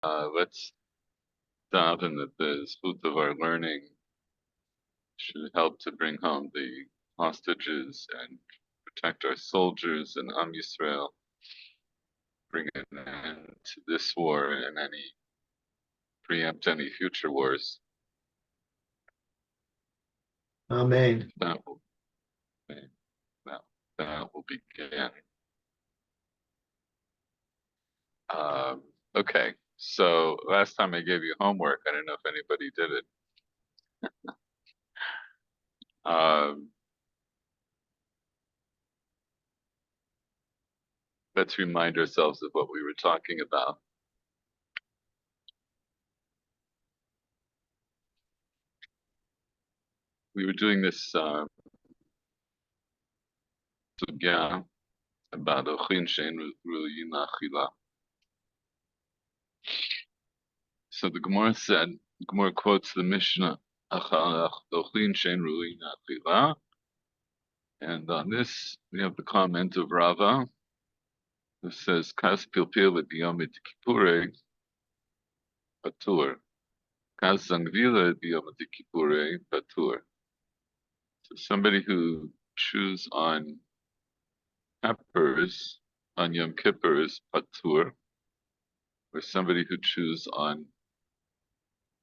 let's daven that the fruit of our learning should help to bring home the hostages and protect our soldiers and Am Yisrael, bring an end to this war and preempt any future wars. Amen. That will, that will begin. Okay, so last time I gave you homework, I don't know if anybody did it. Let's remind ourselves of what we were talking about. We were doing this sugya about ochin shein ruyin achila. So the Gemara said, the Gemara quotes the Mishnah, ochin shein ruyin achila, and on this we have the comment of Rava, who says, "Kas pilpil biyom kippurei patur, kas zangvila biyom kippurei patur." So somebody who chews on peppers on Yom Kippur is patur, or somebody who chews on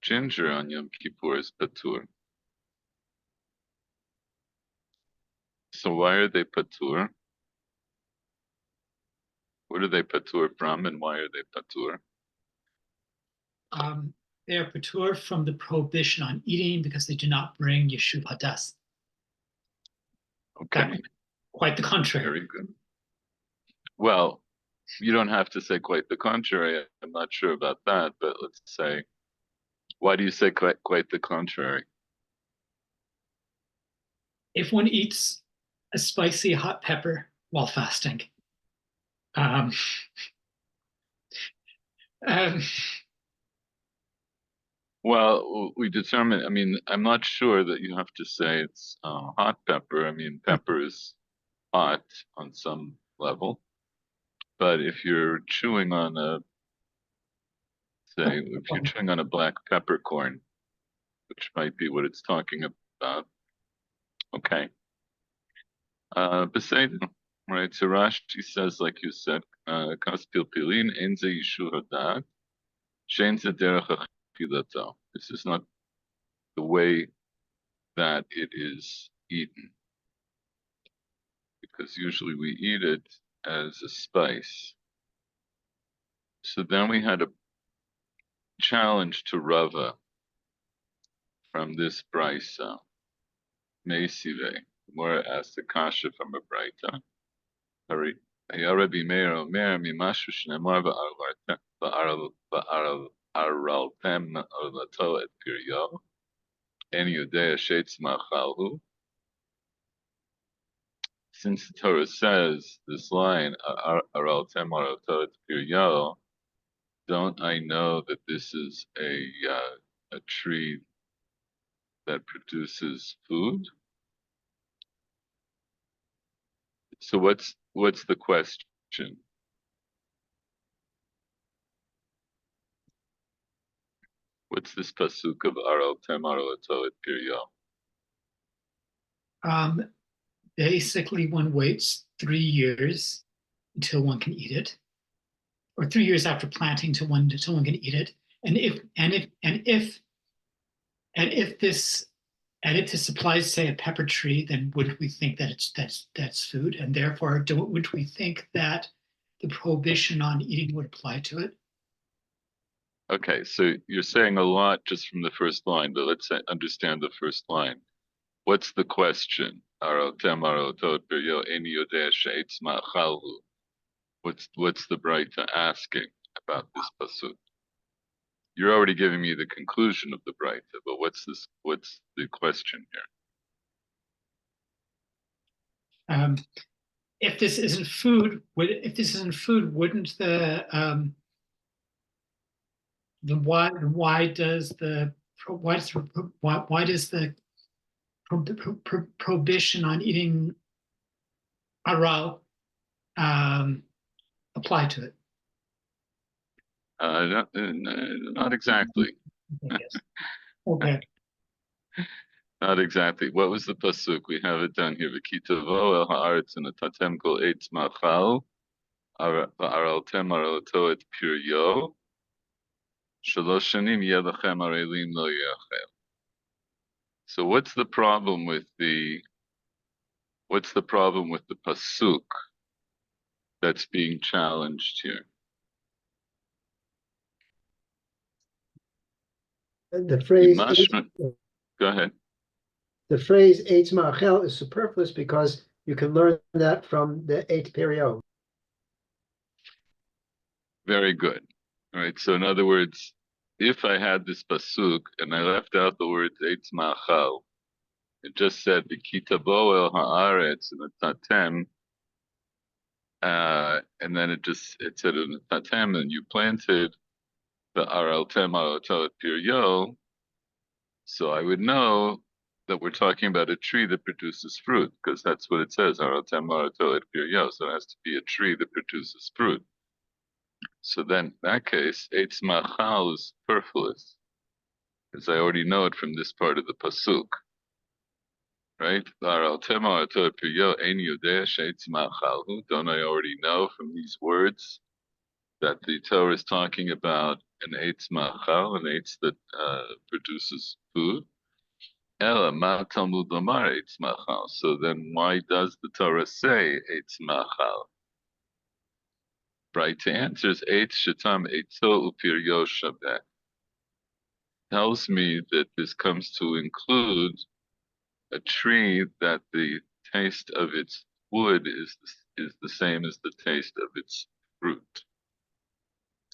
ginger on Yom Kippur is patur. So why are they patur? What are they patur from, and why are they patur? They are patur from the prohibition on eating because they do not bring Yeshuv Hadas. Okay. Quite the contrary. Very good. Well, you don't have to say quite the contrary. I'm not sure about that, but let's say, why do you say quite the contrary? If one eats a spicy hot pepper while fasting, well, we determine, I mean, I'm not sure that you have to say it's hot pepper. I mean, pepper is hot on some level. But if you're chewing on if you're chewing on a black peppercorn, which might be what it's talking about, okay. Beseder, right? So Rashi says, like you said, kas pilpilin enze yishu hadat, shein ze derech achilato. This is not the way that it is eaten, because usually we eat it as a spice. So then we had a challenge to Rava from this brisa. Meisive. Gemara asked the kasha from a brita. Rabbi Meir Omer mimashu shnemar va'araltem olato et piryo en yudea sheitz machalhu. Since the Torah says this line, araltem olato et piryo, don't I know that this is a tree that produces food? So what's the question? What's this pasuk of aral temar olato et piryo? Basically, one waits 3 years until one can eat it, or 3 years after planting until one can eat it. And if this supplies, say, a pepper tree, then wouldn't we think that that's food, and therefore wouldn't we think that the prohibition on eating would apply to it? Okay, so you're saying a lot just from the first line, but let's understand the first line. What's the question? What's the Braita asking about this pasuk? You're already giving me the conclusion of the Braita, but what's the question here? If this isn't food, wouldn't why does the prohibition on eating aral apply to it? Not exactly. Yes. Okay. Not exactly. What was the pasuk? We have it down here. V'kitavo el haaretz v'natatem kol eitz machal v'araltem aralato et piryo shalosh shanim yeh lachem arelim lo yachel. So what's the problem with the pasuk that's being challenged here? The phrase, Mashma, go ahead. the phrase Eitz Ma'achel is superfluous because you can learn that from the Eitz Perio. Very good. All right. So in other words, if I had this pasuk and I left out the words eitz ma'achal, it just said v'kitabo el haaretz and the tatem, and then it said in the tatem, and you planted the araltem aratot piryo. So I would know that we're talking about a tree that produces fruit, because that's what it says, araltem aratot piryo. So it has to be a tree that produces fruit. So then, in that case, eitz machal is superfluous, because I already know it from this part of the pasuk, right? Don't I already know from these words that the Torah is talking about an eitz machal, an eitz that produces food? Ela ma Talmud lomar eitz machal. So then, why does the Torah say eitz machal? Right, to answer is eitz shetam eitzo upiryo shabeh. Tells me that this comes to include a tree that the taste of its wood is the same as the taste of its fruit.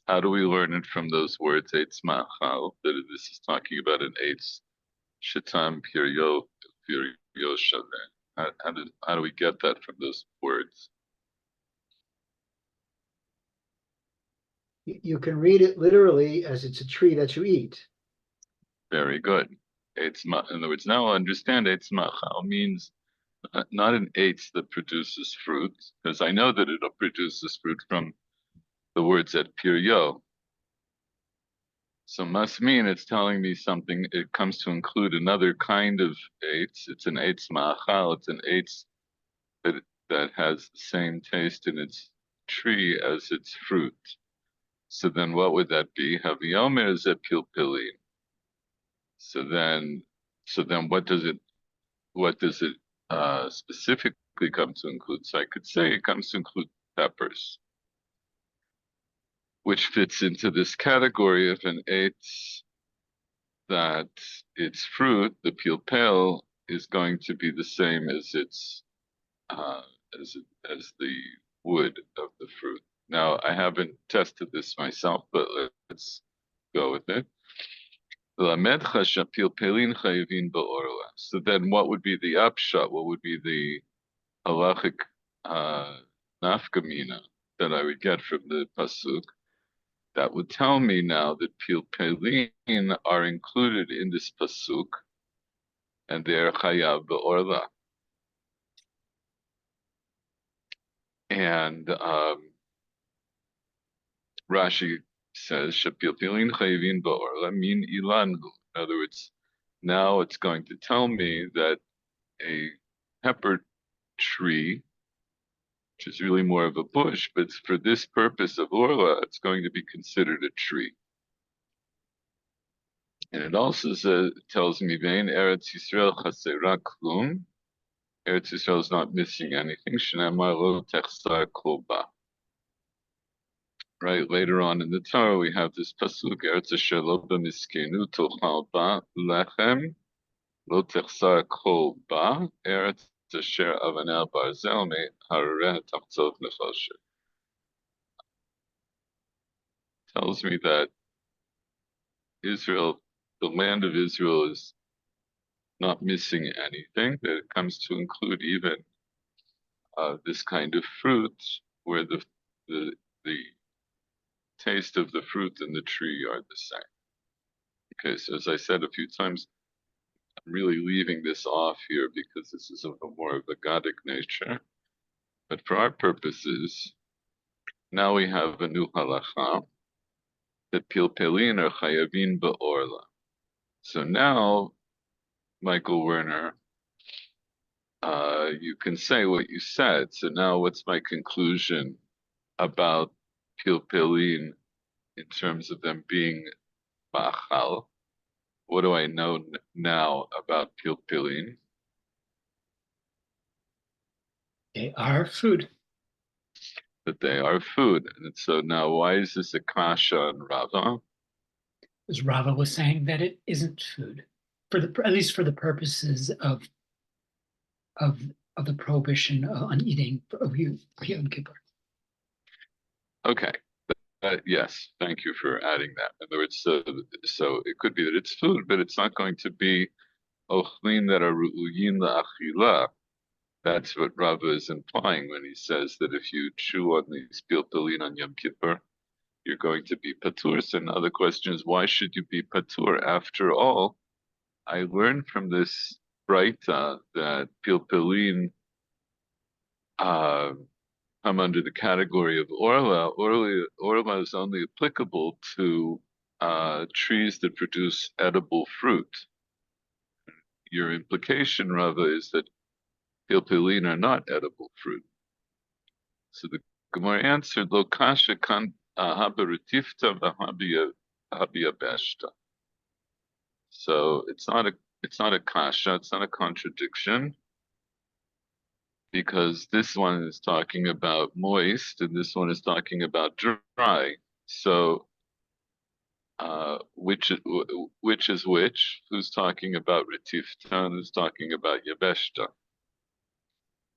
How do we learn it from those words eitz machal? That this is talking about an eitz shetam piryo shaveh. How do we get that from those words? You can read it literally as it's a tree that you eat. Very good. In other words, now I understand eitz machal means not an eitz that produces fruit, because I know that it produces fruit from the words at piryo. So must mean it's telling me something. It comes to include another kind of eitz. It's an eitz ma'achal. It's an eitz that has the same taste in its tree as its fruit. So then what would that be? Haviomer is a pilpilin. So then what does it specifically come to include? So I could say it comes to include peppers, which fits into this category of an eitz that its fruit, the pilpel, is going to be the same as its as the wood of the fruit. Now I haven't tested this myself, but let's go with it. So then what would be the upshot? What would be the halachic nafkamina that I would get from the pasuk? That would tell me now that pilpelin are included in this pasuk, and they are chayav be'orla. And Rashi says shapilpilin chayivin be'orla min ilanhu. In other words, now it's going to tell me that a pepper tree, which is really more of a bush, but for this purpose of orla, it's going to be considered a tree. And it also tells me, "Vein Eretz Yisrael chasera klum." Eretz Yisrael is not missing anything. Shnamar lo techsar kol ba. Right, later on in the Torah, we have this pasuk: Eretz asher lo b'miskenu tochal ba lechem lo techsar kol ba. Eretz asher avanel barzel me harareh tachtzov nefasher. Tells me that Israel, the land of Israel, is not missing anything, that it comes to include even this kind of fruit where the taste of the fruit and the tree are the same. Okay, so as I said a few times, I'm really leaving this off here because this is of a more of a Godic nature. But for our purposes, now we have a new halacha. the pilpilin are chayavin ba'orla. So now, Michael Werner, you can say what you said. So now what's my conclusion about pilpilin in terms of them being ma'achal? What do I know now about pilpilin? They are food. That they are food. And so now why is this a kasha on Rava? As Rava was saying that it isn't food, at least for the purposes of of the prohibition on eating of Yom Kippur. Okay. Yes, thank you for adding that. In other words, so it could be that it's food, but it's not going to be ochlin that are ru'uyin la'achila. That's what Rava is implying when he says that if you chew on these pilpilin on Yom Kippur, you're going to be patur. So now the question is, why should you be patur? After all, I learned from this Braita that pilpilin come under the category of orla. Orla is only applicable to trees that produce edible fruit. Your implication, Rava, is that pilpilin are not edible fruit. So the Gemara answered, Lo kasha kan haberutifta v'habia beshta. So it's not a kasha, it's not a contradiction, because this one is talking about moist and this one is talking about dry. So which is which? Who's talking about retifta and who's talking about yabeshta?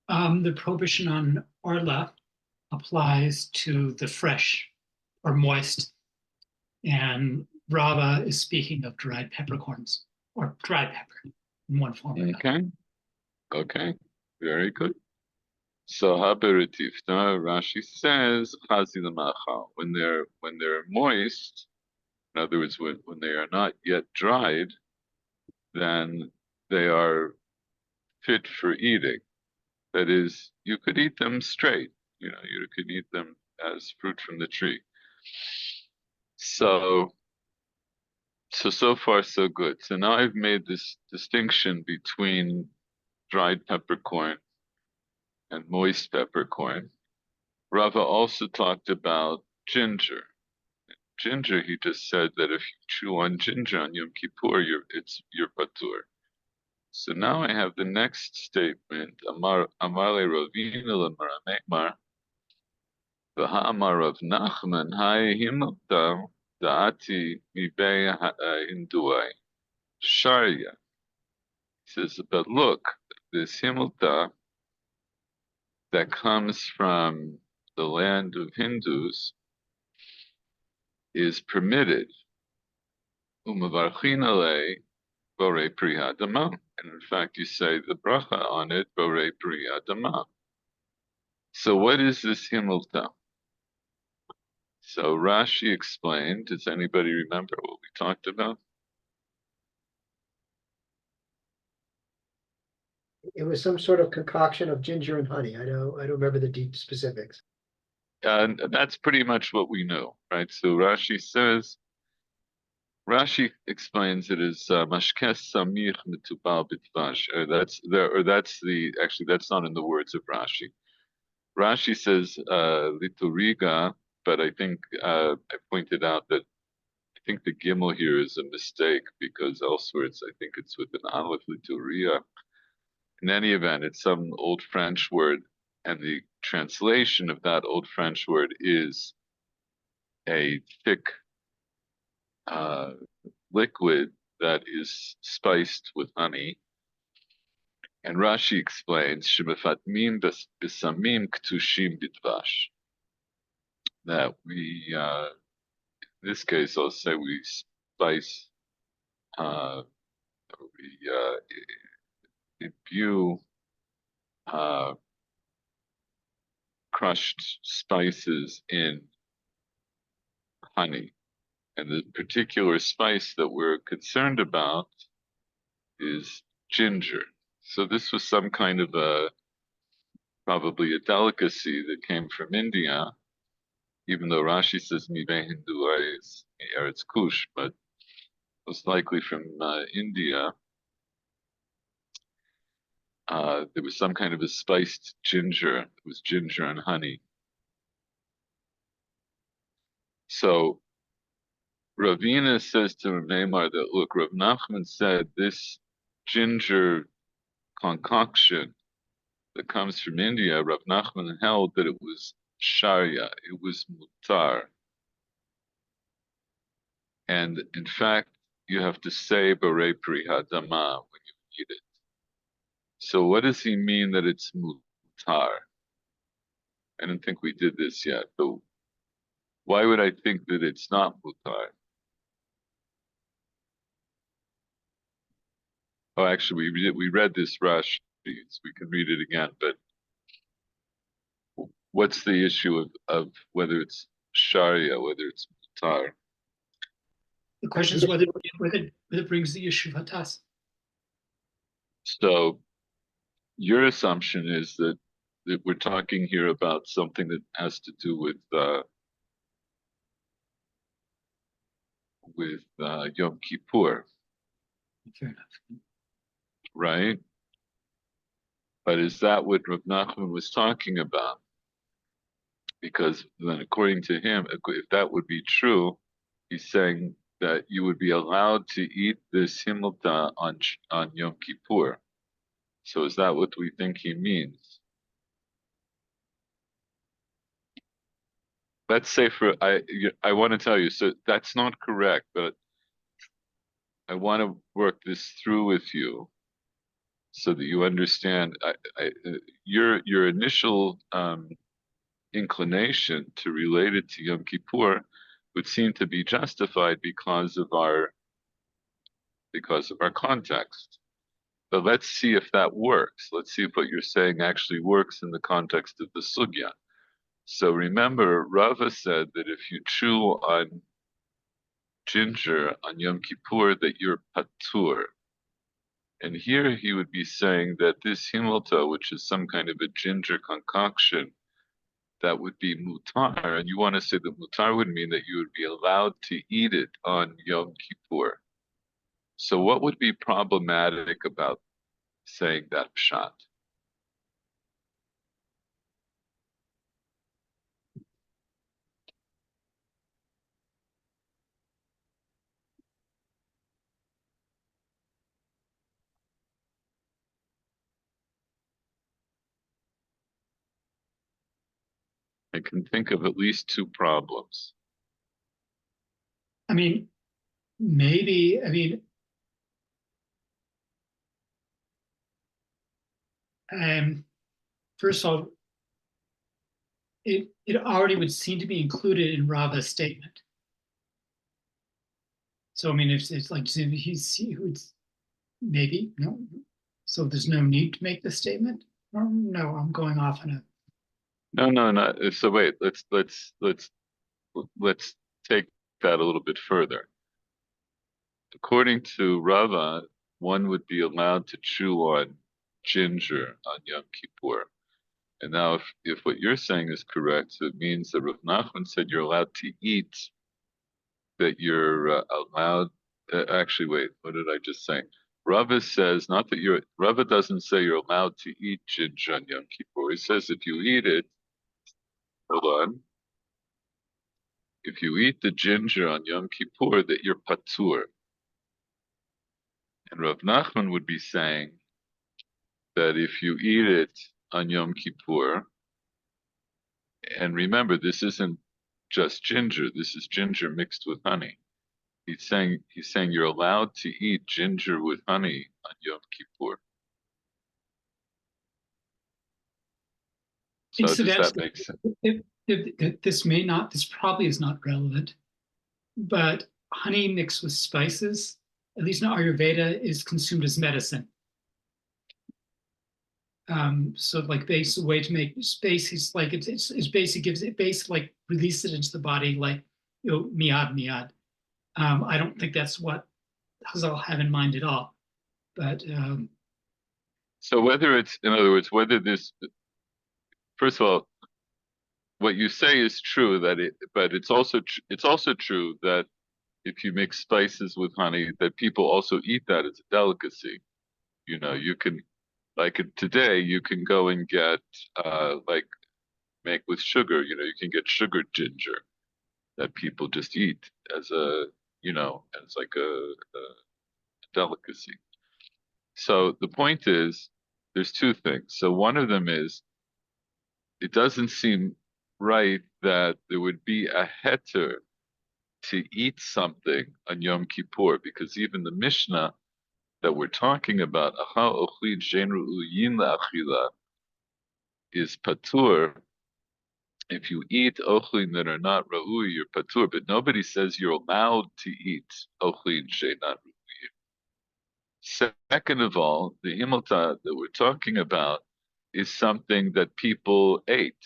The prohibition on orla applies to the fresh or moist, and Rava is speaking of dried peppercorns or dried pepper in one form or another. Okay, very good. So haberitifta, Rashi says chazi l'machal. When they're moist, in other words, when they are not yet dried, then they are fit for eating. That is, you could eat them straight. You could eat them as fruit from the tree. So far so good. So now I've made this distinction between dried peppercorn and moist peppercorn. Rava also talked about ginger. Ginger, he just said that if you chew on ginger on Yom Kippur, you're patur. So now I have the next statement. Amar le Ravina l'Maramekmar, v'ha'amar Rav Nachman ha'ehimota da'ati mibei hinduai sharia. He says, but look, this himota that comes from the land of Hindus is permitted. Umavarchin alei borei pri hadama. And in fact, you say the bracha on it, borei pri hadama. So what is this himota? So Rashi explained. Does anybody remember what we talked about? It was some sort of concoction of ginger and honey. I don't remember the deep specifics. And that's pretty much what we know, right? So Rashi explains it as mashkes samich mitubal bitvash. That's not in the words of Rashi. Rashi says lituriga, but I think I pointed out that I think the gimel here is a mistake because elsewhere I think it's with an aleph lituria. In any event, it's some old French word, and the translation of that old French word is a thick liquid that is spiced with honey. And Rashi explains, "Shemefatmim b'samim k'tushim b'dvash." That in this case, I'll say we spice, we imbue crushed spices in honey. And the particular spice that we're concerned about is ginger. So this was some kind of probably a delicacy that came from India. even though Rashi says Mive Hindu is Eretz Kush, but most likely from India. There was some kind of a spiced ginger. It was ginger and honey. So Ravina says to Rav Neymar that, look, Rav Nachman said this ginger concoction that comes from India, Rav Nachman held that it was Sharia, it was mutar. And in fact, you have to say Barei Pri Hadama when you eat it. So what does he mean that it's mutar? I don't think we did this yet, but why would I think that it's not mutar? Oh, actually, we read this Rashi, so we can read it again. But what's the issue of whether it's Sharia, whether it's mutar? The question is whether it brings the issue of hatas. So your assumption is that we're talking here about something that has to do with Yom Kippur, Fair enough. right? But is that what Rav Nachman was talking about? Because then, according to him, if that would be true, he's saying that you would be allowed to eat this himilta on Yom Kippur. So is that what we think he means? Let's say I want to tell you, so that's not correct, but I want to work this through with you so that you understand. Your initial inclination to relate it to Yom Kippur would seem to be justified because of our context. But let's see if that works. Let's see if what you're saying actually works in the context of the sugya. So remember, Rava said that if you chew on ginger on Yom Kippur, that you're patur. And here he would be saying that this himilta, which is some kind of a ginger concoction, that would be mutar. And you want to say that mutar would mean that you would be allowed to eat it on Yom Kippur. So what would be problematic about saying that pshat? I can think of at least two problems. I mean, maybe, first of all, it already would seem to be included in Rava's statement. So I mean, if it's like he would maybe no, so there's no need to make the statement. No, I'm going off on a. No. So wait, let's take that a little bit further. According to Rava, one would be allowed to chew on ginger on Yom Kippur. And now, if what you're saying is correct, so it means that Rav Nachman said you're allowed to eat, that you're allowed. Actually, wait, what did I just say? Rava says not that Rava doesn't say you're allowed to eat ginger on Yom Kippur. He says if you eat it, hold on. If you eat the ginger on Yom Kippur, that you're patur. And Rav Nachman would be saying that if you eat it on Yom Kippur, and remember, this isn't just ginger, this is ginger mixed with honey. He's saying you're allowed to eat ginger with honey on Yom Kippur. So does that make sense? This probably is not relevant, but honey mixed with spices, at least in Ayurveda, is consumed as medicine. So like base way to make space is like it's basic gives it base like release it into the body like miyad. I don't think that's what Hazal have in mind at all. But so whether it's, in other words, whether this, first of all, what you say is true but it's also true that if you mix spices with honey, that people also eat that as a delicacy. You can today you can go and get like make with sugar. You can get sugared ginger that people just eat as as like a delicacy. So the point is, there's two things. So one of them is, it doesn't seem right that there would be a heter to eat something on Yom Kippur, because even the Mishnah that we're talking about, "Acha ochlin she'en ru'uyin la'achila," is patur. If you eat ochlin that are not ra'ui, you're patur. But nobody says you're allowed to eat ochlin she'en not ra'ui. Second of all, the himmelta that we're talking about is something that people ate.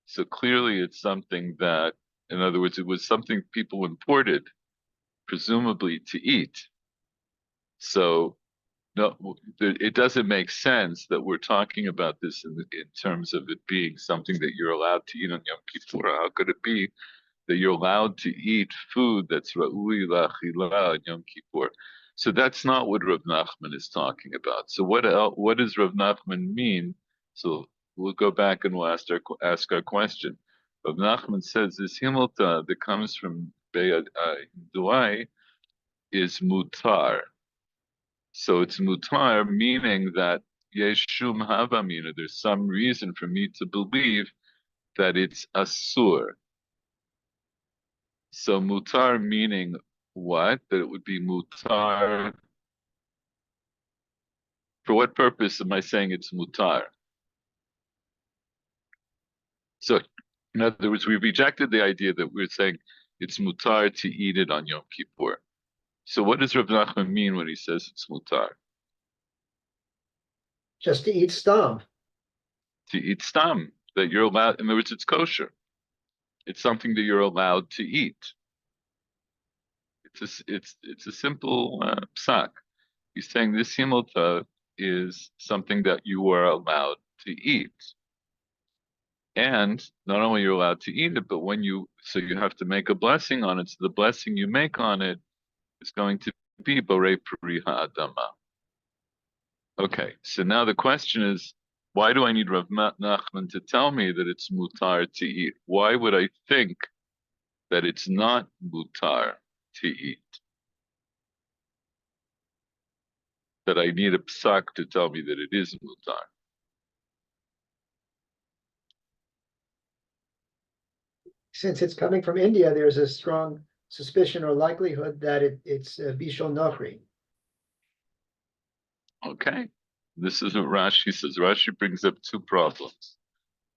So clearly it's something that, in other words, it was something people imported, presumably to eat. So no, it doesn't make sense that we're talking about this in terms of it being something that you're allowed to eat on Yom Kippur. How could it be that you're allowed to eat food that's ra'ui la'achila on Yom Kippur? So that's not what Rav Nachman is talking about. So what does Rav Nachman mean? So we'll go back and we'll ask our question. Rav Nachman says this himmelta that comes from Duai is mutar. So it's mutar, meaning that yesh shum havamina. There's some reason for me to believe that it's asur. So mutar meaning what? That it would be mutar. For what purpose am I saying it's mutar? So, in other words, we rejected the idea that we're saying it's mutar to eat it on Yom Kippur. So, what does Rav Nachman mean when he says it's mutar? Just to eat stam. To eat stam, that you're allowed. In other words, it's kosher. It's something that you're allowed to eat. It's a simple psak. He's saying this himmelta is something that you are allowed to eat. And not only you're allowed to eat it, but so you have to make a blessing on it. So the blessing you make on it is going to be Borei Pri Ha'adama. Okay, so now the question is, why do I need Rav Nachman to tell me that it's mutar to eat? Why would I think that it's not mutar to eat? That I need a psak to tell me that it is mutar? Since it's coming from India, there's a strong suspicion or likelihood that it's Bishul Nochri. Okay, this is what Rashi says. Rashi brings up two problems.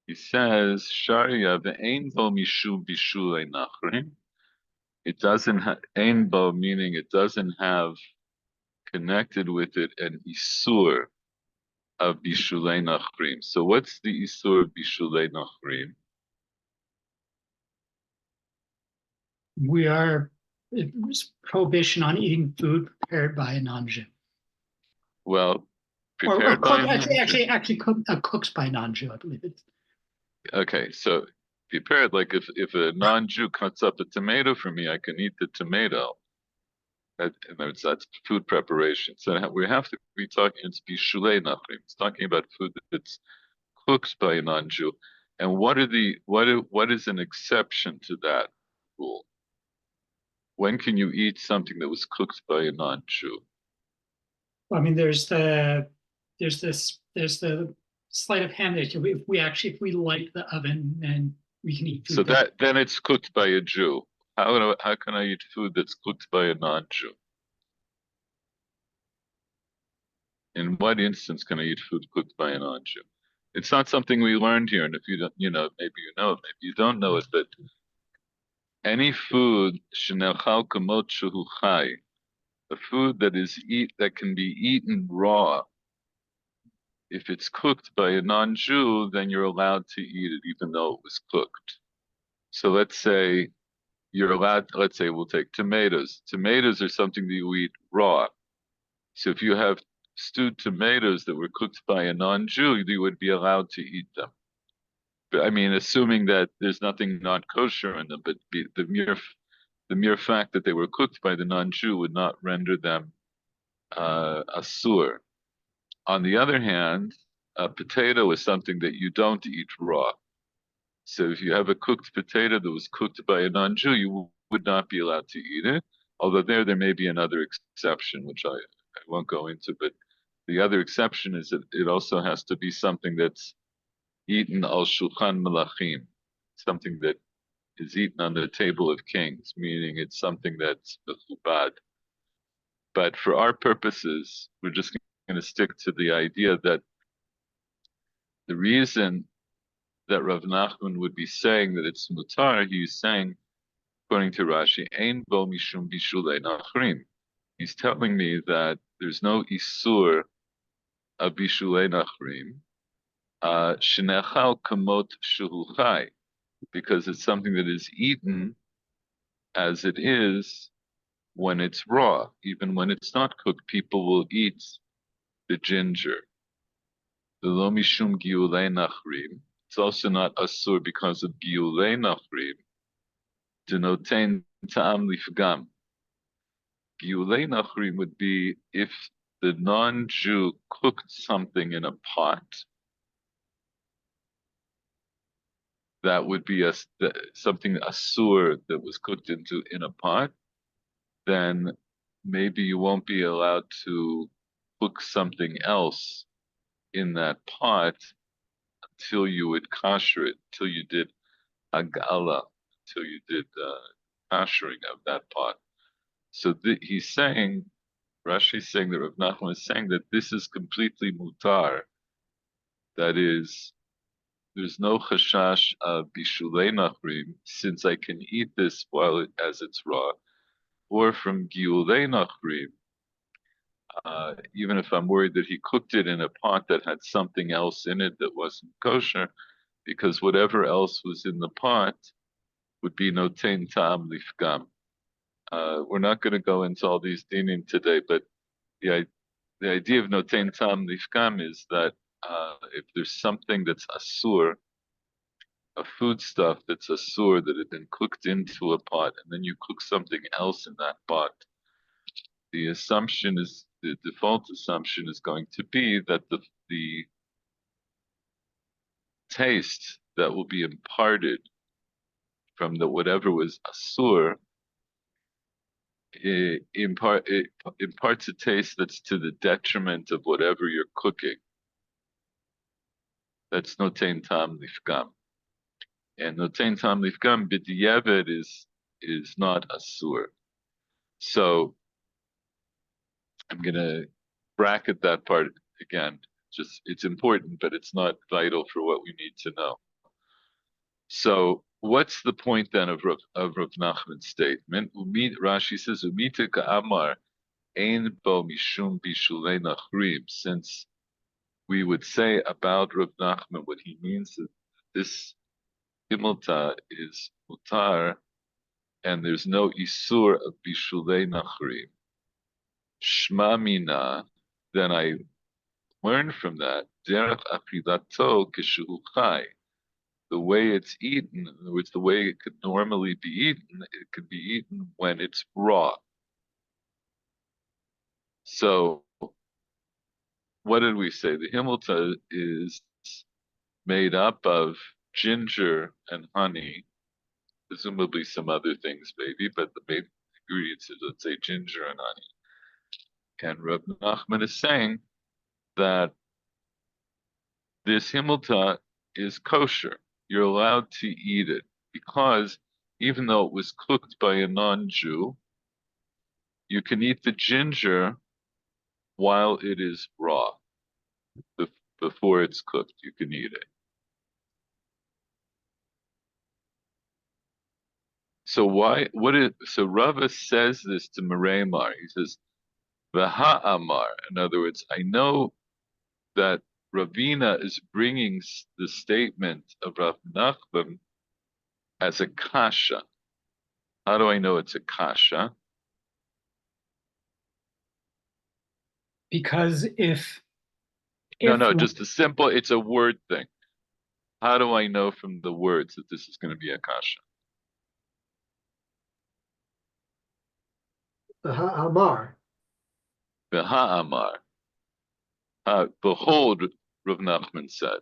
He says, Sharia ve'ein bo mishum bishulei nachrim. It doesn't have, ein bo meaning it doesn't have connected with it an isur of bishulei nachrim. So what's the isur of bishulei nachrim? It was prohibition on eating food prepared by a non-Jew. Well, Or prepared by a actually cooks by a non-Jew, I believe it. Okay, so prepared, like if a non-Jew cuts up a tomato for me, I can eat the tomato. That's food preparation. So we have to be talking, it's bishulei nachrim. It's talking about food that's cooked by a non-Jew. And what is an exception to that rule? When can you eat something that was cooked by a non-Jew? I mean, there's the sleight of hand that if we light the oven, then we can eat food. So then it's cooked by a Jew. How can I eat food that's cooked by a non-Jew? In what instance can I eat food cooked by a non-Jew? It's not something we learned here, and if you don't, maybe you know it, maybe you don't know it, but any food shenechal kamot shehu chai, a food that can be eaten raw, if it's cooked by a non-Jew, then you're allowed to eat it even though it was cooked. So let's say we'll take tomatoes. Tomatoes are something that you eat raw. So if you have stewed tomatoes that were cooked by a non-Jew, you would be allowed to eat them. But I mean, assuming that there's nothing not kosher in them, but the mere fact that they were cooked by the non-Jew would not render them asur. On the other hand, a potato is something that you don't eat raw. So if you have a cooked potato that was cooked by a non-Jew, you would not be allowed to eat it. Although there may be another exception, which I won't go into. But the other exception is that it also has to be something that's eaten al shulchan melachim, something that is eaten on the table of kings, meaning it's something that's mechubad. But for our purposes, we're just going to stick to the idea that the reason that Rav Nachman would be saying that it's mutar, he's saying, according to Rashi, Ein bo mishum bishulei nachrim. He's telling me that there's no isur of bishulei nachrim, shenechal kamot shehu chai, because it's something that is eaten as it is when it's raw. Even when it's not cooked, people will eat the ginger. The lo mishum giulei nachrim. It's also not asur because of giulei nachrim. Denotain ta'am lifgam. Giulei nachrim would be if the non-Jew cooked something in a pot. That would be something asur that was cooked in a pot. Then maybe you won't be allowed to cook something else in that pot until you would kosher it, until you did agala, until you did koshering of that pot. So he's saying, Rashi's saying that Rav Nachman is saying that this is completely mutar. That is, there's no chashash of bishulei nachrim, since I can eat this as it's raw, or from giulei nachrim, even if I'm worried that he cooked it in a pot that had something else in it that wasn't kosher, because whatever else was in the pot would be notein ta'am lifgam. We're not going to go into all these dinim today, but the idea of notein ta'am lifgam is that if there's something that's asur, a foodstuff that's asur that had been cooked into a pot, and then you cook something else in that pot, the default assumption is going to be that the taste that will be imparted from whatever was asur, it imparts a taste that's to the detriment of whatever you're cooking. That's notein tam lifgam. And notein tam lifgam b'diavad is not asur. So I'm going to bracket that part again. Just it's important, but it's not vital for what we need to know. So what's the point then of Rav Nachman's statement? Rashi says, "Umita ka'amar ein bo mishum bishulei nachrim." Since we would say about Rav Nachman, what he means is this himilta is mutar, and there's no isur of bishulei nachrim. Shma mina, then I learned from that, derech achilato kishu chai. The way it's eaten, in other words, the way it could normally be eaten, it could be eaten when it's raw. So, what did we say? The himilta is made up of ginger and honey, presumably some other things maybe, but the main ingredients is, let's say, ginger and honey. And Rav Nachman is saying that this himilta is kosher. You're allowed to eat it because even though it was cooked by a non-Jew, you can eat the ginger while it is raw. Before it's cooked, you can eat it. So so Rava says this to Meremar. He says, V'ha amar. In other words, I know that Ravina is bringing the statement of Rav Nachman as a kasha. How do I know it's a kasha? Because if No, just a simple, it's a word thing. How do I know from the words that this is going to be a kasha? The ha'amar. The ha'amar. Behold, Rav Nachman said.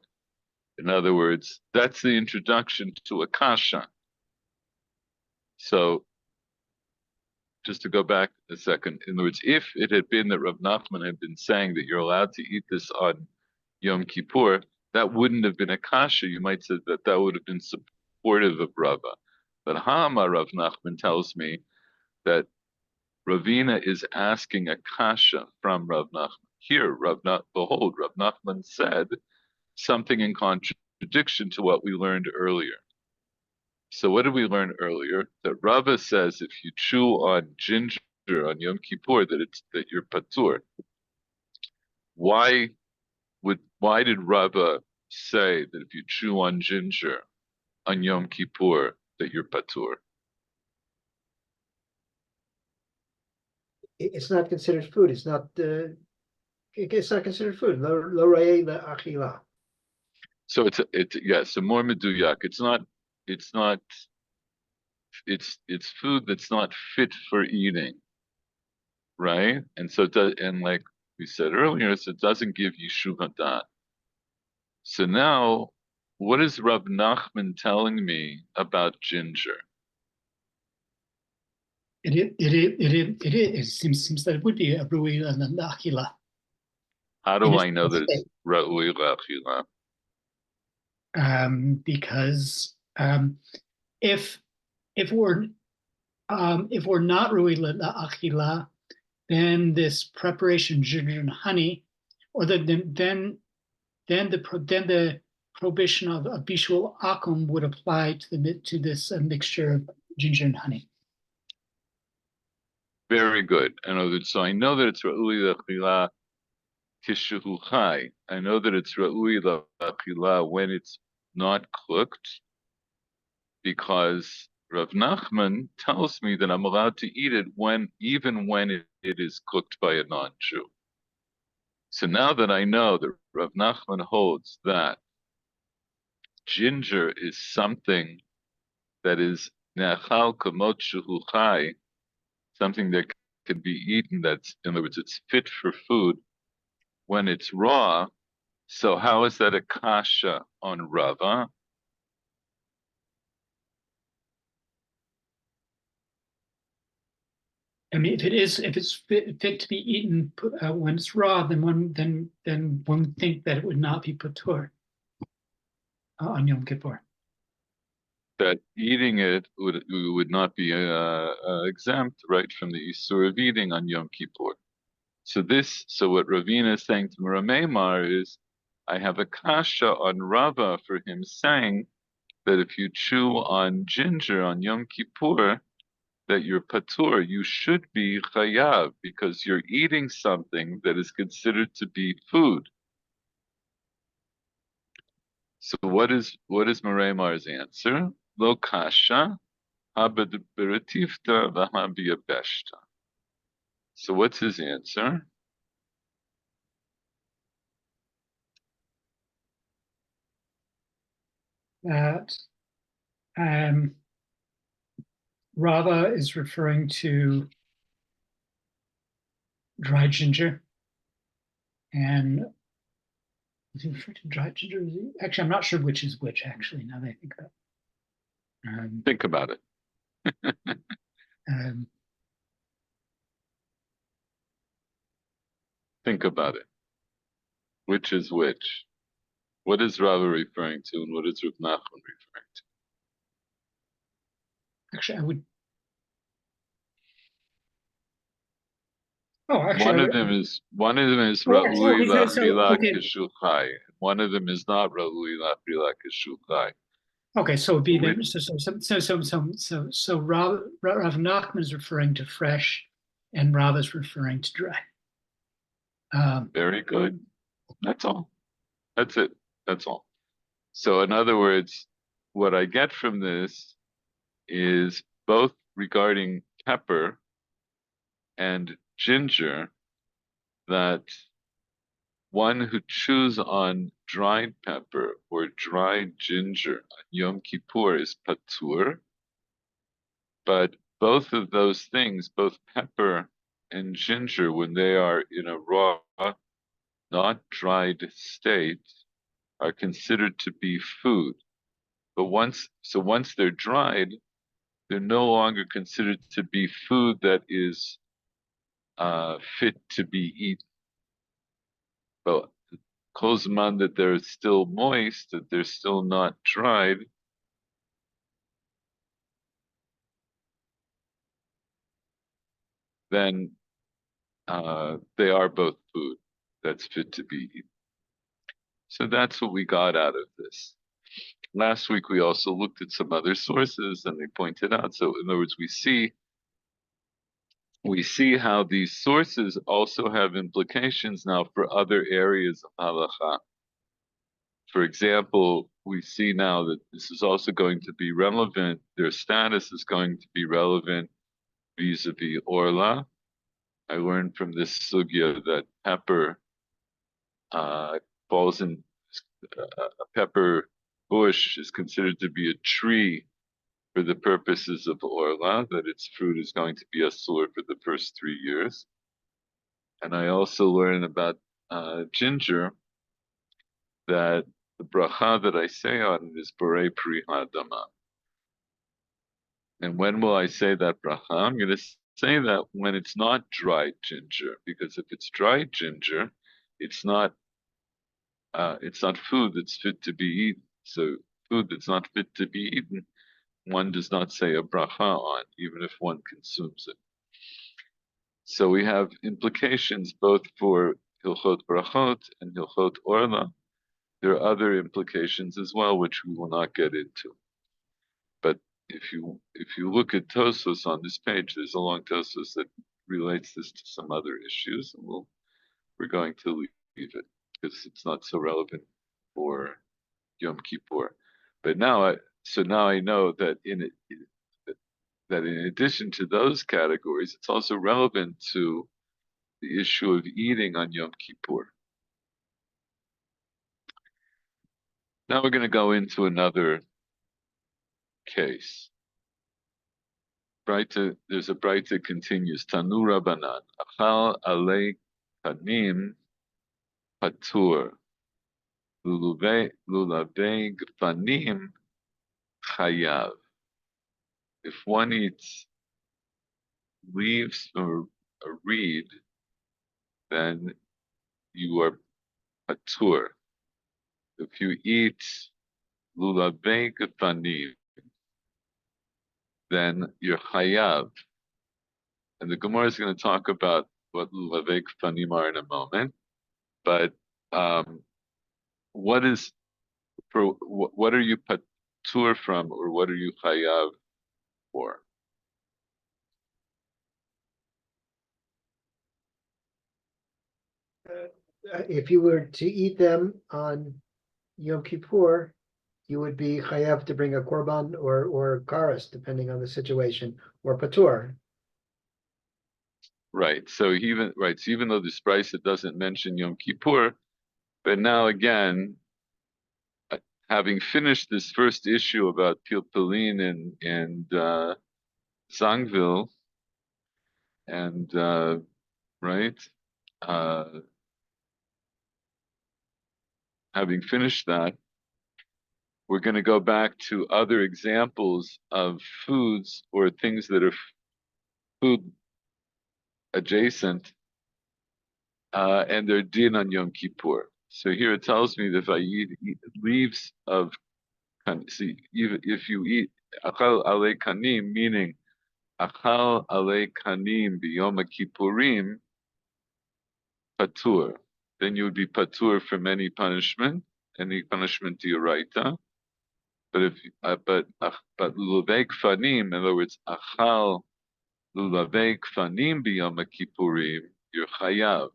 In other words, that's the introduction to a kasha. So, just to go back a second, in other words, if it had been that Rav Nachman had been saying that you're allowed to eat this on Yom Kippur, that wouldn't have been a kasha. You might say that that would have been supportive of Rava. But Hama Rav Nachman tells me that Ravina is asking a kasha from Rav Nachman. Here, behold, Rav Nachman said something in contradiction to what we learned earlier. So what did we learn earlier? That Rava says if you chew on ginger on Yom Kippur, that you're patur. Why did Rava say that if you chew on ginger on Yom Kippur that you're patur? It's not considered food. It's not. It's not considered food. Lo ra'eh le'achila. So so more meduyak. It's food that's not fit for eating, right? And so and like we said earlier, so it doesn't give you shuhadat. So now, what is Rav Nachman telling me about ginger? It seems that it would be a rui and an achila. How do I know that it's ra'ui la'achila? Because if we're not rui la'achila, then this preparation ginger and honey, or then the prohibition of bishul akum would apply to this mixture of ginger and honey. Very good. So I know that it's ra'ui la'achila kishehu chai. I know that it's ra'ui la'achila when it's not cooked, because Rav Nachman tells me that I'm allowed to eat it even when it is cooked by a non-Jew. So now that I know that Rav Nachman holds that ginger is something that is ne'achal kamot shehu chai, something that can be eaten, that's, in other words, it's fit for food when it's raw. So how is that a kasha on Rava? I mean, if it's fit to be eaten when it's raw, then one would think that it would not be patur on Yom Kippur. That eating it would not be exempt, right, from the Isur of eating on Yom Kippur. So what Ravina is saying to Ramemar is, I have a kasha on Rava for him saying that if you chew on ginger on Yom Kippur, that you're patur, you should be chayav, because you're eating something that is considered to be food. So what is Maremar's answer? Lo kasha, habedberatifta v'habiyabeshta. So what's his answer? That Rava is referring to dried ginger, and is he referring to dried ginger? Actually, I'm not sure which is which. Actually, now that I think about it. Think about it. Think about it. Which is which? What is Rava referring to, and what is Rav Nachman referring to? Actually, I would. Oh, actually, One of them is Oh, Ra'ui okay, La'achila okay. Kishuchai. One of them is not Ra'ui La'achila Kishuchai. Okay, so it'd be then. So Rav Nachman is referring to fresh, and Rav is referring to dry. Very good. That's all. That's it. That's all. So in other words, what I get from this is both regarding pepper and ginger, that one who chews on dried pepper or dried ginger on Yom Kippur is patur, but both of those things, both pepper and ginger, when they are in a raw, not dried state, are considered to be food. But once they're dried, they're no longer considered to be food that is fit to be eaten. But kozman that they're still moist, that they're still not dried, then they are both food that's fit to be eaten. So that's what we got out of this. Last week we also looked at some other sources and they pointed out. So in other words, we see how these sources also have implications now for other areas of halacha. For example, we see now that this is also going to be relevant, their status is going to be relevant vis-a-vis Orla. I learned from this sugya that pepper falls in, a pepper bush is considered to be a tree for the purposes of Orla, that its fruit is going to be asur for the first 3 years. And I also learned about ginger, that the bracha that I say on it is Borei Pri Hadama. And when will I say that bracha? I'm going to say that when it's not dried ginger, because if it's dried ginger, it's not food that's fit to be eaten. So food that's not fit to be eaten, one does not say a bracha on, even if one consumes it. So we have implications both for Hilchot Brachot and Hilchot Orla. There are other implications as well, which we will not get into. But if you look at Tosos on this page, there's a long Tosos that relates this to some other issues, and we're going to leave it because it's not so relevant for Yom Kippur. But now I know that in addition to those categories, it's also relevant to the issue of eating on Yom Kippur. Now we're going to go into another case. There's a Braita continues. Tanu Rabbanan, Achal alei kanim patur, lulavei gfanim chayav. If one eats leaves or a reed, then you are patur. If you eat lulavei gfanim, then you're chayav. And the Gemara is going to talk about what lulavei gfanim are in a moment. But what are you patur from, or what are you chayav for? If you were to eat them on Yom Kippur, you would be chayav to bring a korban or karas, depending on the situation, or patur. Right. So even though this price it doesn't mention Yom Kippur, but now again, having finished this first issue about Pilpilin and Zangvil, and having finished that, we're going to go back to other examples of foods or things that are food adjacent, and they're din on Yom Kippur. So here it tells me that if I eat leaves of, see, even if you eat achal alei kanim, meaning achal alei kanim b'yom kippurim, patur, then you would be patur from any punishment dioraita. But lulavei kfanim, in other words, achal lulavei kfanim b'yom kippurim, you're chayav.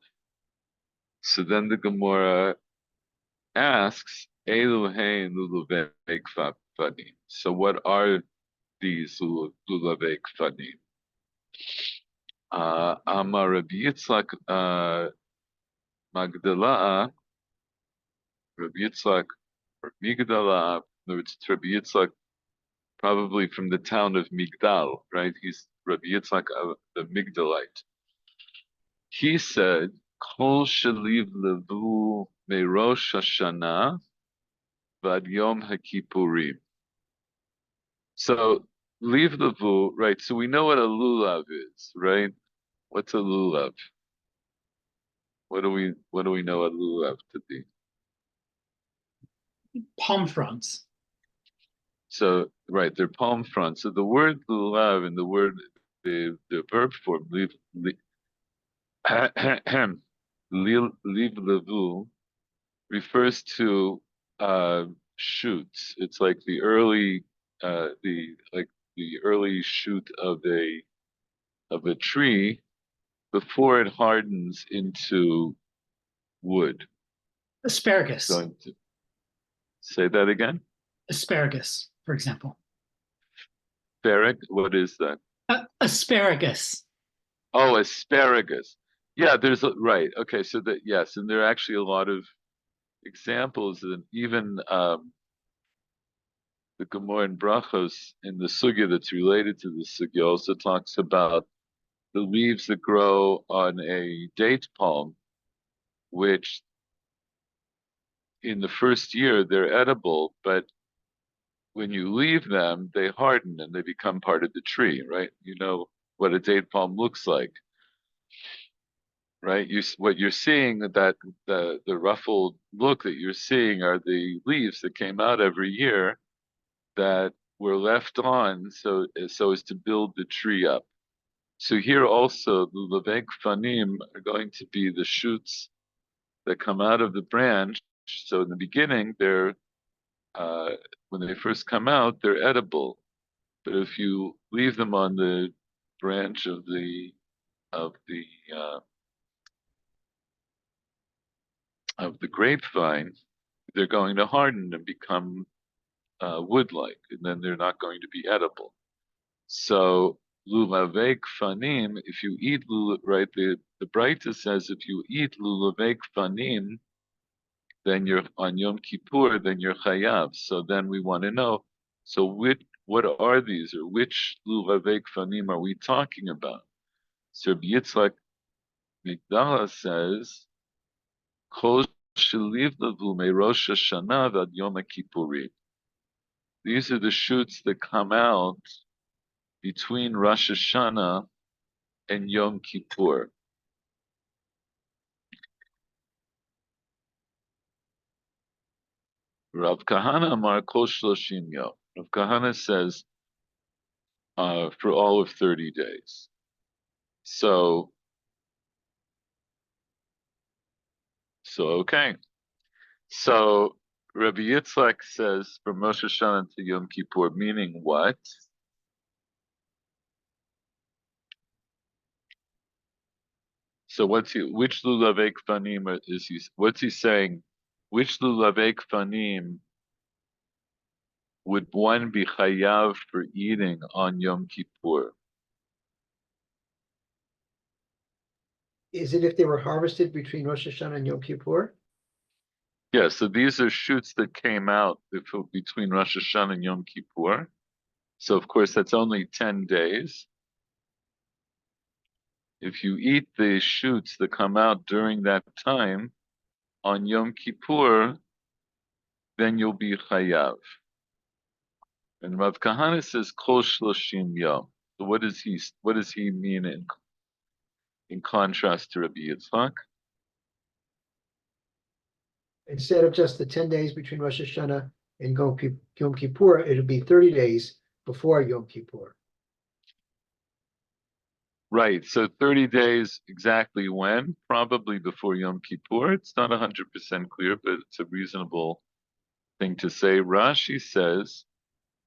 So then the Gemara asks, Eluhein lulavei kfanim. So what are these lulavei kfanim? Amar Rabbi Yitzchak Magdala, Rabbi Yitzchak, or Migdala. In other words, it's Rabbi Yitzchak, probably from the town of Migdal, right? He's Rabbi Yitzchak, the Migdalite. He said, Kol sheliv levu merosh Hashanah vad Yom HaKippurim. So leave levu, right? So we know what a lulav is, right? What's a lulav? What do we know a lulav to be? Palm fronds. So right, they're palm fronds. So the word lulav and the verb form leave leave levu refers to shoots. It's like the early shoot of a tree before it hardens into wood. Asparagus. Going to say that again? Asparagus, for example. Ferric, what is that? Asparagus. Oh, asparagus. Yeah, right. Okay, so that yes, and there are actually a lot of examples, and even the Gemara in Brachos in the sugya that's related to the sugya also talks about the leaves that grow on a date palm, which in the first year they're edible, but when you leave them, they harden and they become part of the tree, right? You know what a date palm looks like, right? What you're seeing, that the ruffled look that you're seeing are the leaves that came out every year that were left on so as to build the tree up. So here also the levek fanim are going to be the shoots that come out of the branch. So in the beginning, when they first come out, they're edible. But if you leave them on the branch of the uh, of the grapevine, they're going to harden and become wood-like, and then they're not going to be edible. So lulavek fanim, if you eat right, the Braita says if you eat lulavek fanim, then you're on Yom Kippur, then you're chayav. So then we want to know, so what are these, or which lulavek fanim are we talking about? So Yitzchak Migdala says, Kol sheliv levu me Rosh Hashanahvad Yom Kippurim. These are the shoots that come out between Rosh Hashanah and Yom Kippur. Rav Kahana Amar Kol Shloshim Yom. Rav Kahana says for all of 30 days. So okay. So Rabbi Yitzchak says from Rosh Hashanah to Yom Kippur, meaning what? So which lulavek fanim what's he saying? Which lulavek fanim would one be chayav for eating on Yom Kippur? Is it if they were harvested between Rosh Hashanah and Yom Kippur? Yeah, so these are shoots that came out between Rosh Hashanah and Yom Kippur. So of course that's only 10 days. If you eat the shoots that come out during that time on Yom Kippur, then you'll be chayav. And Rav Kahana says kol shloshim yom. So what does he mean in contrast to Rabbi Yitzchak? Instead of just the 10 days between Rosh Hashanah and Yom Kippur, it'll be 30 days before Yom Kippur. Right. So 30 days exactly when? Probably before Yom Kippur. It's not 100% clear, but it's a reasonable thing to say. Rashi says,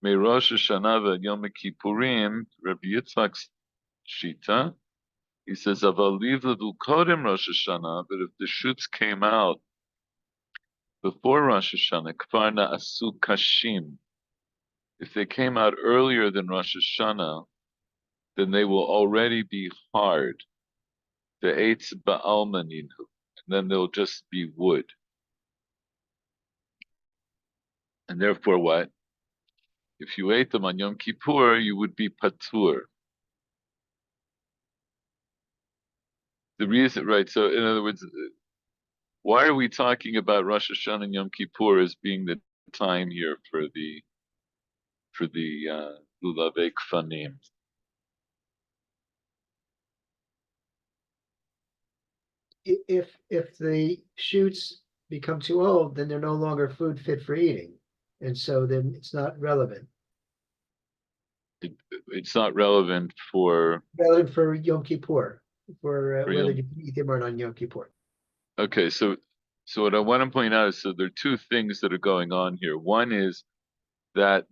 "Me Rosh Hashanah và Yom Kippurim," Rabbi Yitzchak's shita. He says, "Aval livlevu kodem Rosh Hashanah," but if the shoots came out before Rosh Hashanah, kfar na'asu kashim. If they came out earlier than Rosh Hashanah, then they will already be hard. The eitz ba'almaninu. then they'll just be wood. And therefore what? If you ate them on Yom Kippur, you would be patur. The reason, right? So in other words, why are we talking about Rosh Hashanah and Yom Kippur as being the time here for the lulavei kfanim? If the shoots become too old, then they're no longer food fit for eating. And so then it's not relevant. It's not relevant for Relevant for Yom Kippur, for whether Yom. you can eat them or not on Yom Kippur. Okay, so what I want to point out is so there are two things that are going on here. One is that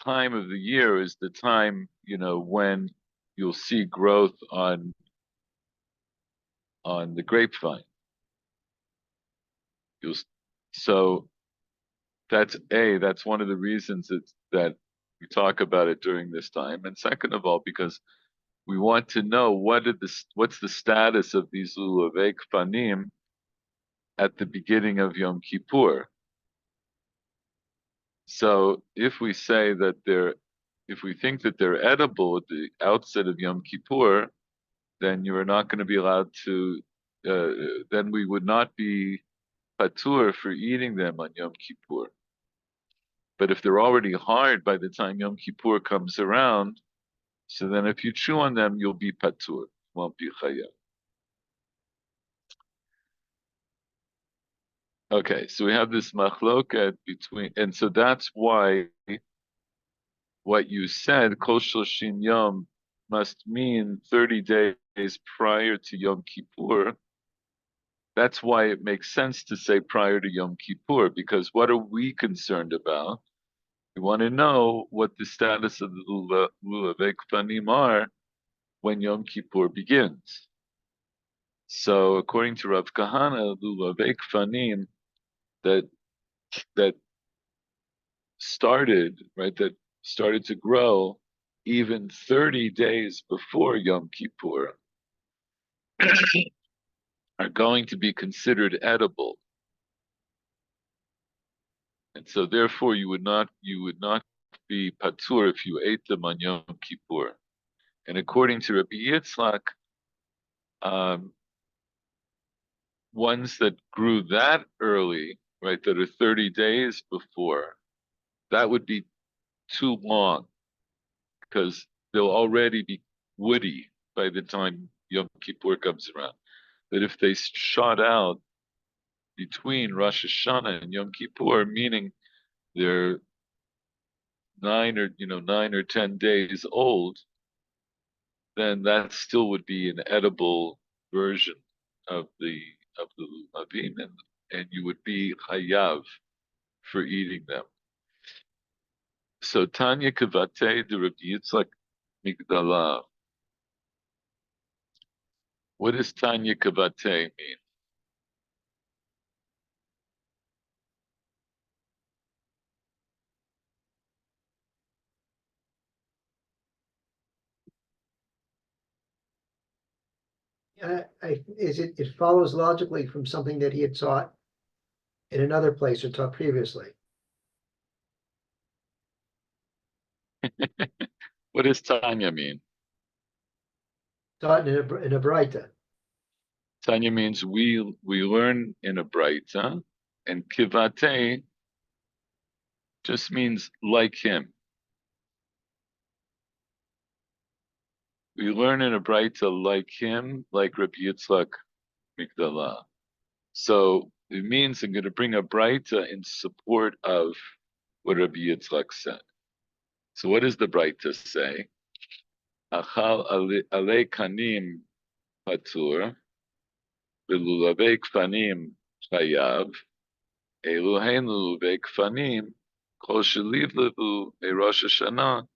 time of the year is the time, when you'll see growth on the grapevine. You'll so that's one of the reasons that we talk about it during this time. And second of all, because we want to know what's the status of these lulavei kfanim at the beginning of Yom Kippur. So if we say that if we think that they're edible at the outset of Yom Kippur, then you are not going to be allowed to. Then we would not be patur for eating them on Yom Kippur. But if they're already hard by the time Yom Kippur comes around, so then if you chew on them, you'll be patur, won't be chayav. Okay, so we have this machloket between, and so that's why what you said, Kol Shloshim Yom, must mean 30 days prior to Yom Kippur. That's why it makes sense to say prior to Yom Kippur, because what are we concerned about? We want to know what the status of the lulavei kfanim are when Yom Kippur begins. So according to Rav Kahana, lulavei kfanim that started, right, that started to grow even 30 days before Yom Kippur are going to be considered edible. And so therefore you would not be patur if you ate them on Yom Kippur. And according to Rabbi Yitzchak, ones that grew that early, right, that are 30 days before, that would be too long because they'll already be woody by the time Yom Kippur comes around. But if they shot out between Rosh Hashanah and Yom Kippur, meaning they're 9 or 10 days old, then that still would be an edible version of the lulavim, and you would be chayav for eating them. So Tanya Kavate the Rabbi Yitzchak Migdala. What does Tanya Kavate mean? It follows logically from something that he had taught in another place or taught previously. What does Tanya mean? Taught in a Braita. Tanya means we learn in a Braita, and Kivate just means like him. We learn in a Braita like him, like Rabbi Yitzchak Migdala. So it means I'm going to bring a Braita in support of what Rabbi Yitzchak said. So what does the Braita say? Achal ale kanim patur, belulavei kfanim chayav, eluhen lulavei kfanim, kol shelivlevu e Rosh Hashanah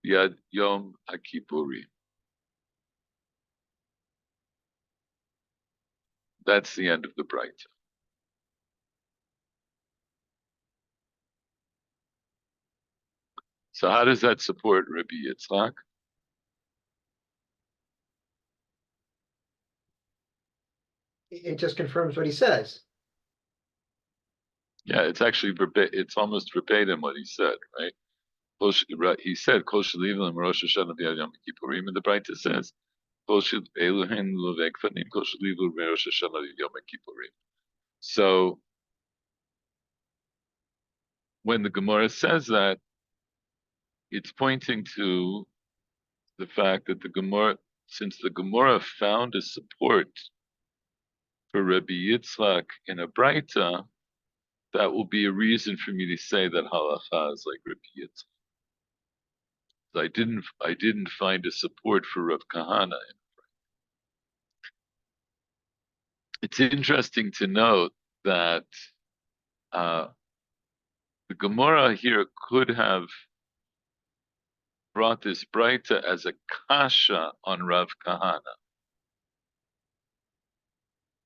yad Yom HaKippurim. That's the end of the Braita. So how does that support Rabbi Yitzchak? it just confirms what he says. Yeah, it's actually it's almost verbatim what he said, right? He said, Kol Shalivim Rosh Hashanah B'Yad Yom Kippurim, and the Braita says, Kol Eluhen Lovek Fanim Kol Shalivim Rosh Hashanah Yom Kippurim. So when the Gemara says that, it's pointing to the fact that the Gemara, since the Gemara found a support for Rabbi Yitzchak in a Braita, that will be a reason for me to say that halacha is like Rabbi Yitzchak. I didn't find a support for Rav Kahana. It's interesting to note that the Gemara here could have brought this Braita as a kasha on Rav Kahana.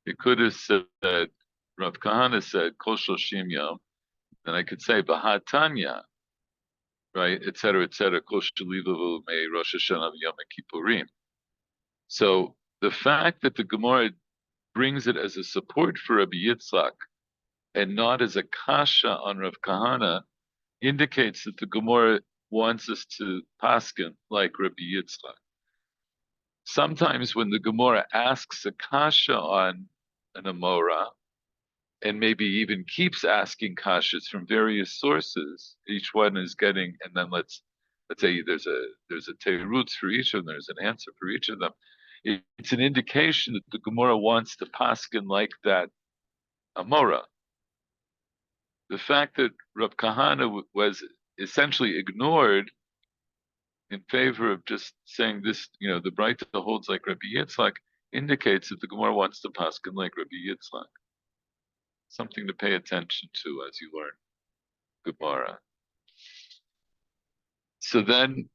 It could have said, Rav Kahana said, Kol Shoshim Yom, and I could say, Bahatanya, right, etc., Kol Shalivavu Me Rosh Hashanah Yom Kippurim. So the fact that the Gemara brings it as a support for Rabbi Yitzchak and not as a kasha on Rav Kahana indicates that the Gemara wants us to paskin like Rabbi Yitzchak. Sometimes when the Gemara asks a kasha on an Amora, and maybe even keeps asking kashas from various sources, each one is getting, and then let's say there's a teirutz for each of them, there's an answer for each of them. It's an indication that the Gemara wants to paskin like that Amora. The fact that Rav Kahana was essentially ignored in favor of just saying this, the Braita holds like Rabbi Yitzchak, indicates that the Gemara wants to paskin like Rabbi Yitzchak. Something to pay attention to as you learn Gemara. So then,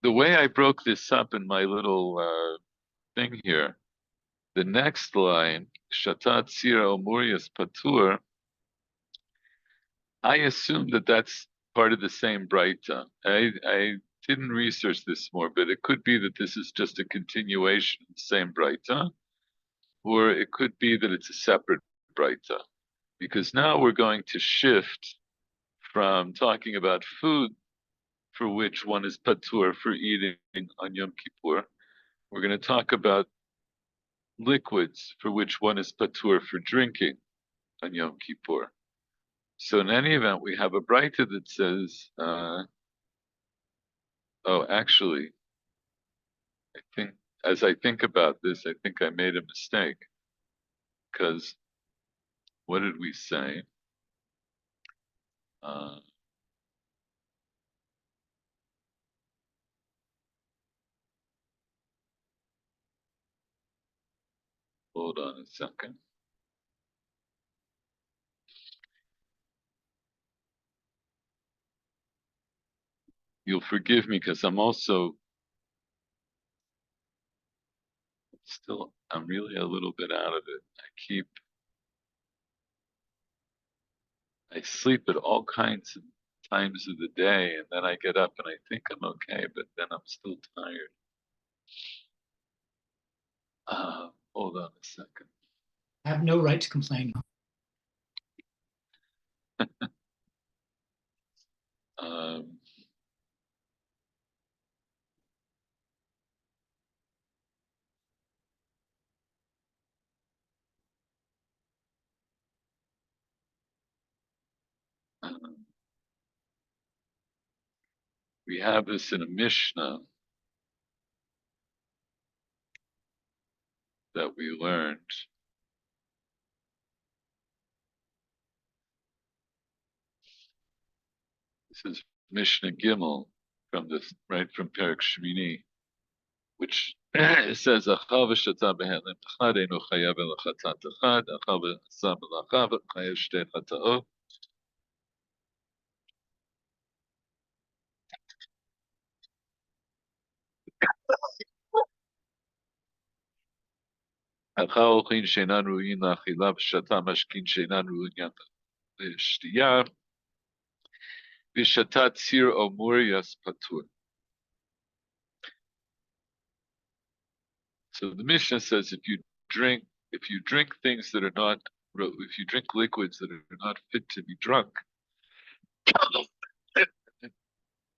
the way I broke this up in my little thing here, the next line, Shatat Sira Omurias Patur, I assume that that's part of the same Braita. I didn't research this more, but it could be that this is just a continuation of the same Braita, or it could be that it's a separate Braita. Because now we're going to shift from talking about food for which one is patur for eating on Yom Kippur. We're going to talk about liquids for which one is patur for drinking on Yom Kippur. So in any event, we have a Braita that says, actually, as I think about this, I think I made a mistake. Because what did we say? Hold on a second. You'll forgive me because I'm really a little bit out of it. I sleep at all kinds of times of the day, and then I get up and I think I'm okay, but then I'm still tired. Hold on a second. I have no right to complain. We have this in a Mishnah that we learned. This is Mishnah Gimel from Perek Shmini, which it says, "Achal v'shata behelim echad einu chayav el chatat echad, achal v'asa b'lachav chayav shtei chataot." הלכה אוכלים שאינן ראויים לאכילה ושתה משקין שאינן ראויים לשתייה ושתה ציר או מוריאס פטור. So the Mishnah says if you drink if you drink things that are not, if you drink liquids that are not fit to be drunk,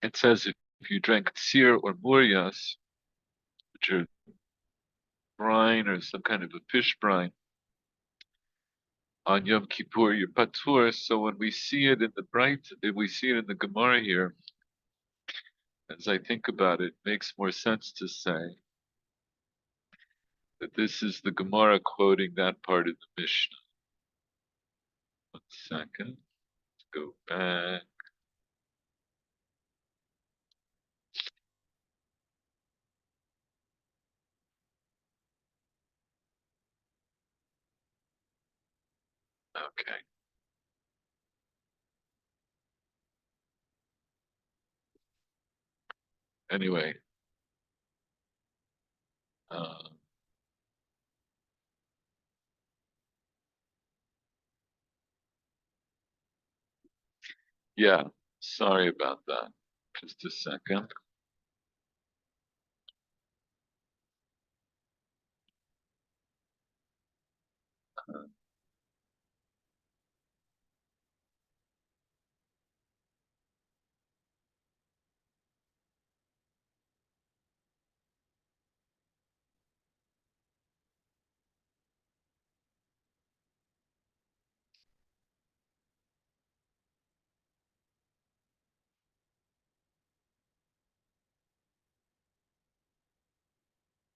it says if you drank tsir or muryas, which are brine or some kind of a fish brine, on Yom Kippur, you're patur. So when we see it in the we see it in the Gemara here, as I think about it, it makes more sense to say that this is the Gemara quoting that part of the Mishnah. 1 second. Let's go back. Okay. Anyway, uh, yeah, sorry about that. Just a second.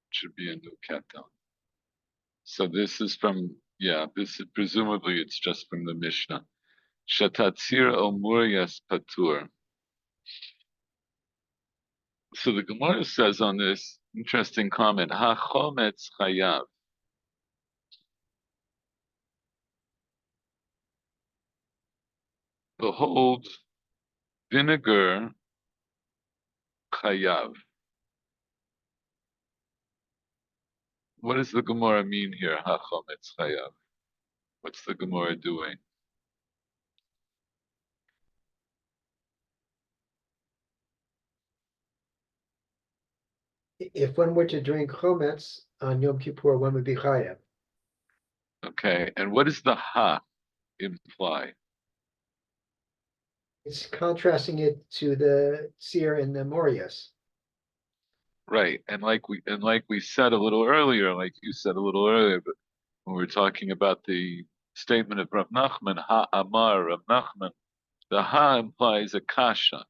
Should be a new keton. So this is from, this is presumably it's just from the Mishnah. Shatatzir Omuryas Patur. So the Gemara says on this interesting comment, Ha-chometz chayav. Behold, vinegar chayav. What does the Gemara mean here? Ha-chometz chayav. What's the Gemara doing? If one were to drink chometz on Yom Kippur, one would be chayav. Okay, and what does the ha imply? It's contrasting it to the seer and the morias. Right, and like we said a little earlier, like you said a little earlier, but when we were talking about the statement of Rav Nachman, ha amar Rav Nachman, the ha implies a kasha,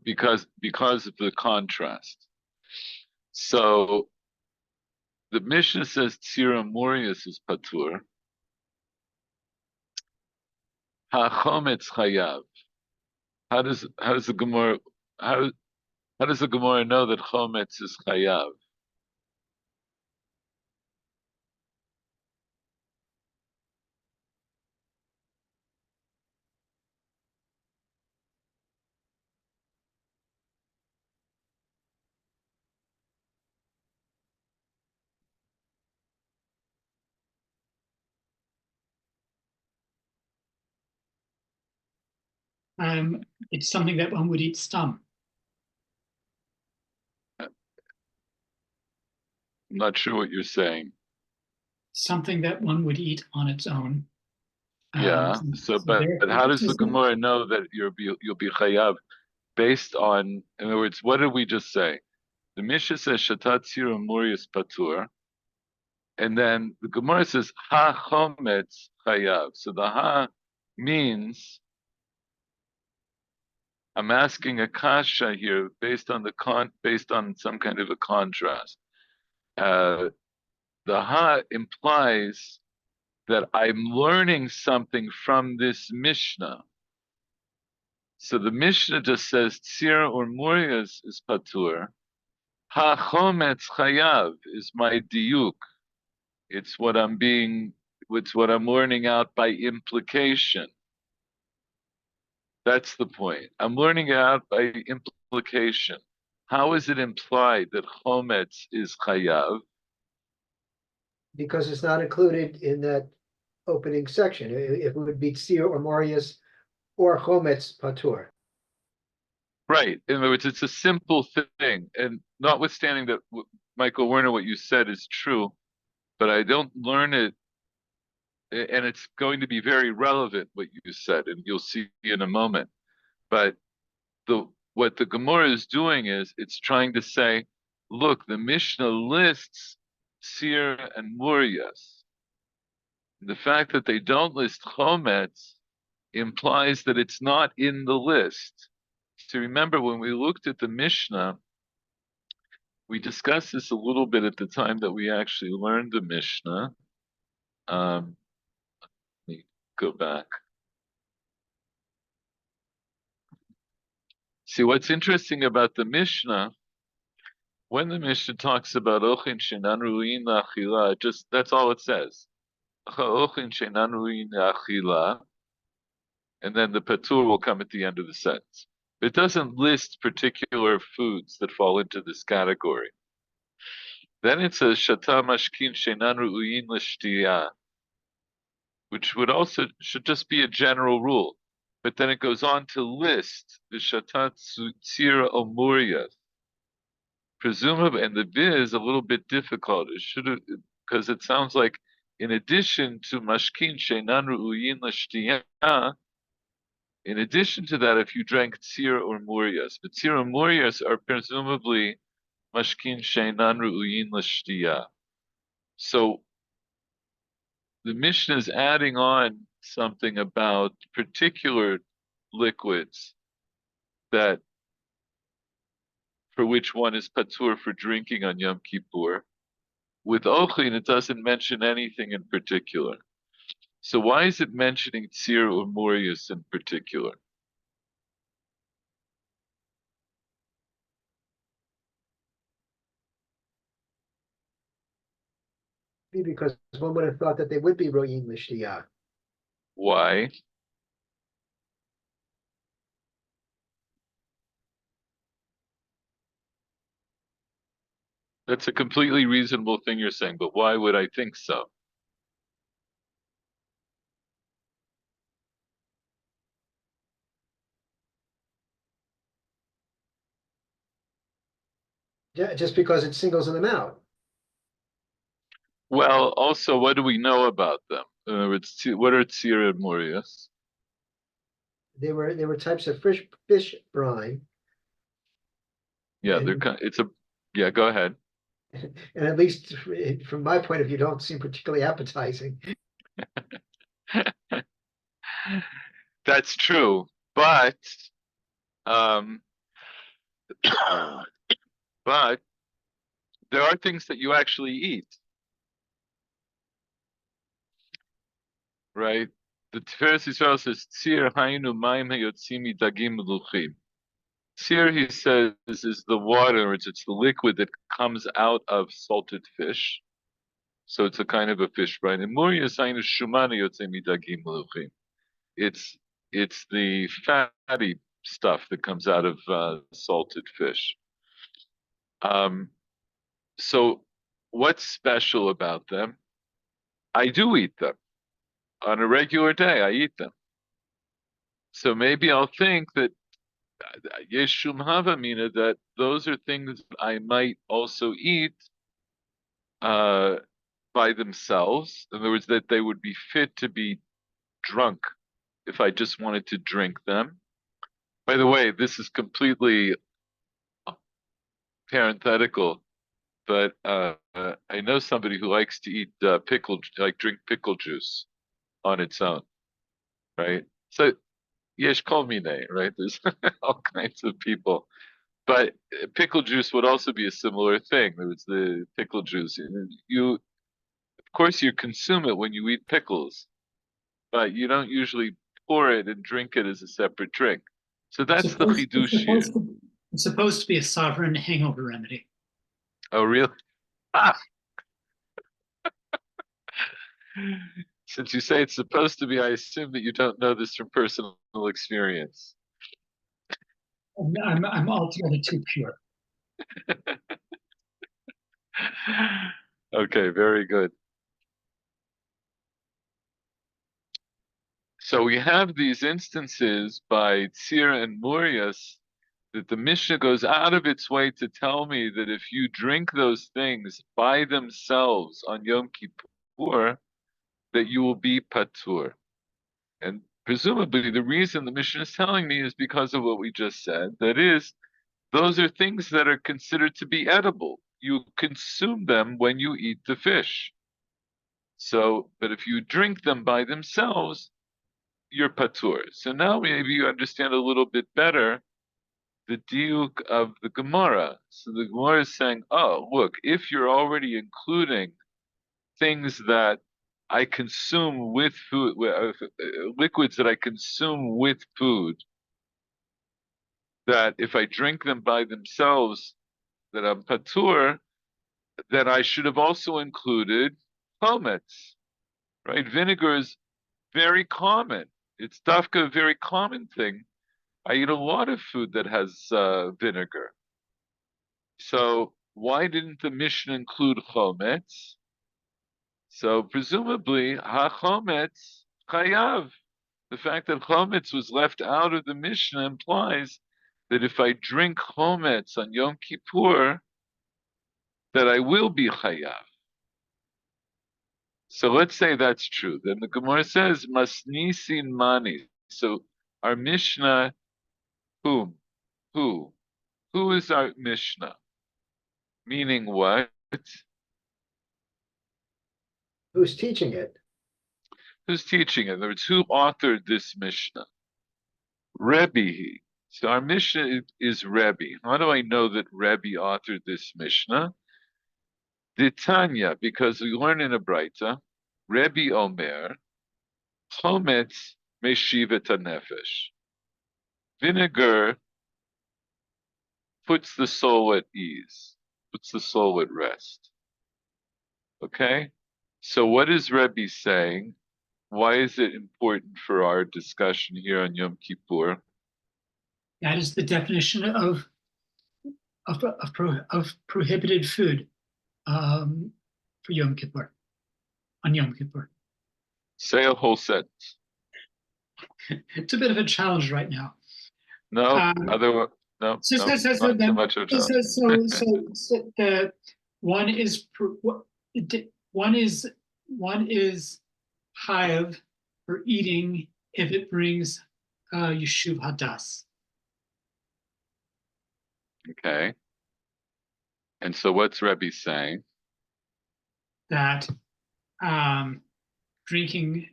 because of the contrast. So the Mishnah says Tzira Morius is patur. Ha-chometz chayav. How does the Gemara how does the Gemara know that chometz is chayav? It's something that one would eat stum. I'm not sure what you're saying. Something that one would eat on its own. Yeah. So, but how does the Gemara know that you'll be chayav based on? In other words, what did we just say? The Mishnah says shatat tzira murius patur, and then the Gemara says ha chometz chayav. So the ha means I'm asking a kasha here based on some kind of a contrast. The ha implies that I'm learning something from this Mishnah. So the Mishnah just says tzir or murias is patur. Ha chometz chayav is my diuk. It's what I'm learning out by implication. That's the point. I'm learning it out by implication. How is it implied that chometz is chayav? Because it's not included in that opening section. It would be tzir or morias or chometz patur. Right. In other words, it's a simple thing. And notwithstanding that Michael Werner, what you said is true, but I don't learn it, and it's going to be very relevant what you said, and you'll see in a moment. But what the Gemara is doing is it's trying to say, look, the Mishnah lists Sir and Murias. The fact that they don't list Chometz implies that it's not in the list. So remember, when we looked at the Mishnah, we discussed this a little bit at the time that we actually learned the Mishnah. Let me go back. See, what's interesting about the Mishnah, when the Mishnah talks about Ochin Shenan Ruin La'achila, just that's all it says. Ochin Shenan Ruin La'achila, and then the Patur will come at the end of the sentence. It doesn't list particular foods that fall into this category. Then it says Shata Mashkin Shenan Ruin L'Shtiyah, which should just be a general rule. But then it goes on to list the Shatat Tzira Omuriyas. Presumably, and the bit is a little bit difficult. It should have, because it sounds like in addition to Mashkin Shenan Ru'uyin L'Shtiyah, in addition to that, if you drank Tzir or Murias, but Tzir or Murias are presumably Mashkin Shenan Ru'uyin L'Shtiyah. So the Mishnah is adding on something about particular liquids that for which one is patur for drinking on Yom Kippur. With Ochin, it doesn't mention anything in particular. So why is it mentioning Tzir or Murius in particular? Because one would have thought that they would be ro'in l'shtiyah. Why? That's a completely reasonable thing you're saying, but why would I think so? Just because it singles them out. Well, also, what do we know about them? In other words, what are Tzir and Murius? They were types of fish brine. Yeah, and, yeah, go ahead. and at least from my point of view, don't seem particularly appetizing. That's true, but um, but there are things that you actually eat, right? The Tiferes Yisrael says, "Tzir hainu mayim hayotzimi dagim meluchim." Tzir, he says, is the water, it's the liquid that comes out of salted fish. So it's a kind of a fish brine. And Murias hainu shumana yotzimi dagim meluchim. It's the fatty stuff that comes out of salted fish. So what's special about them? I do eat them. On a regular day, I eat them. So maybe I'll think that Yeshum Havamina, that those are things I might also eat by themselves. In other words, that they would be fit to be drunk if I just wanted to drink them. By the way, this is completely parenthetical, but I know somebody who likes to eat drink pickle juice on its own, right? So yesh kol minei, right? There's all kinds of people, but pickle juice would also be a similar thing. There was the pickle juice. Of course, you consume it when you eat pickles, but you don't usually pour it and drink it as a separate drink. So that's the chidush here. It's supposed to be a sovereign hangover remedy. Oh, really? Ah! Since you say it's supposed to be, I assume that you don't know this from personal experience. I'm altogether too pure. Okay, very good. So we have these instances by Tzir and Murias that the Mishnah goes out of its way to tell me that if you drink those things by themselves on Yom Kippur, that you will be patur. And presumably the reason the Mishnah is telling me is because of what we just said. That is, those are things that are considered to be edible. You consume them when you eat the fish. So, but if you drink them by themselves, you're patur. So now maybe you understand a little bit better the diuk of the Gemara. So the Gemara is saying, oh, look, if you're already including things that I consume with food, liquids that I consume with food, that if I drink them by themselves, that I'm patur, then I should have also included chometz, right? Vinegar is very common. It's dafka a very common thing. I eat a lot of food that has vinegar. So why didn't the Mishnah include chometz? So presumably, ha-chometz chayav. The fact that chometz was left out of the Mishnah implies that if I drink chometz on Yom Kippur, that I will be chayav. So let's say that's true. Then the Gemara says, masnisin mani. So our Mishnah, whom? Who? Who is our Mishnah? Meaning what? Who's teaching it? Who's teaching it? In other words, who authored this Mishnah? Rebbe. So our Mishnah is Rebbe. How do I know that Rebbe authored this Mishnah? Ditanya, because we learn in a Braita, Rebbe Omer, Chometz meshivet nefesh. Vinegar puts the soul at ease, puts the soul at rest. Okay? So what is Rebbe saying? Why is it important for our discussion here on Yom Kippur? That is the definition of prohibited food for Yom Kippur, on Yom Kippur. Say a whole sentence. It's a bit of a challenge right now. No, So not too much of a challenge. so the one is chayav for eating if it brings yeshuv hadas. Okay. And so what's Rebbe saying? That drinking,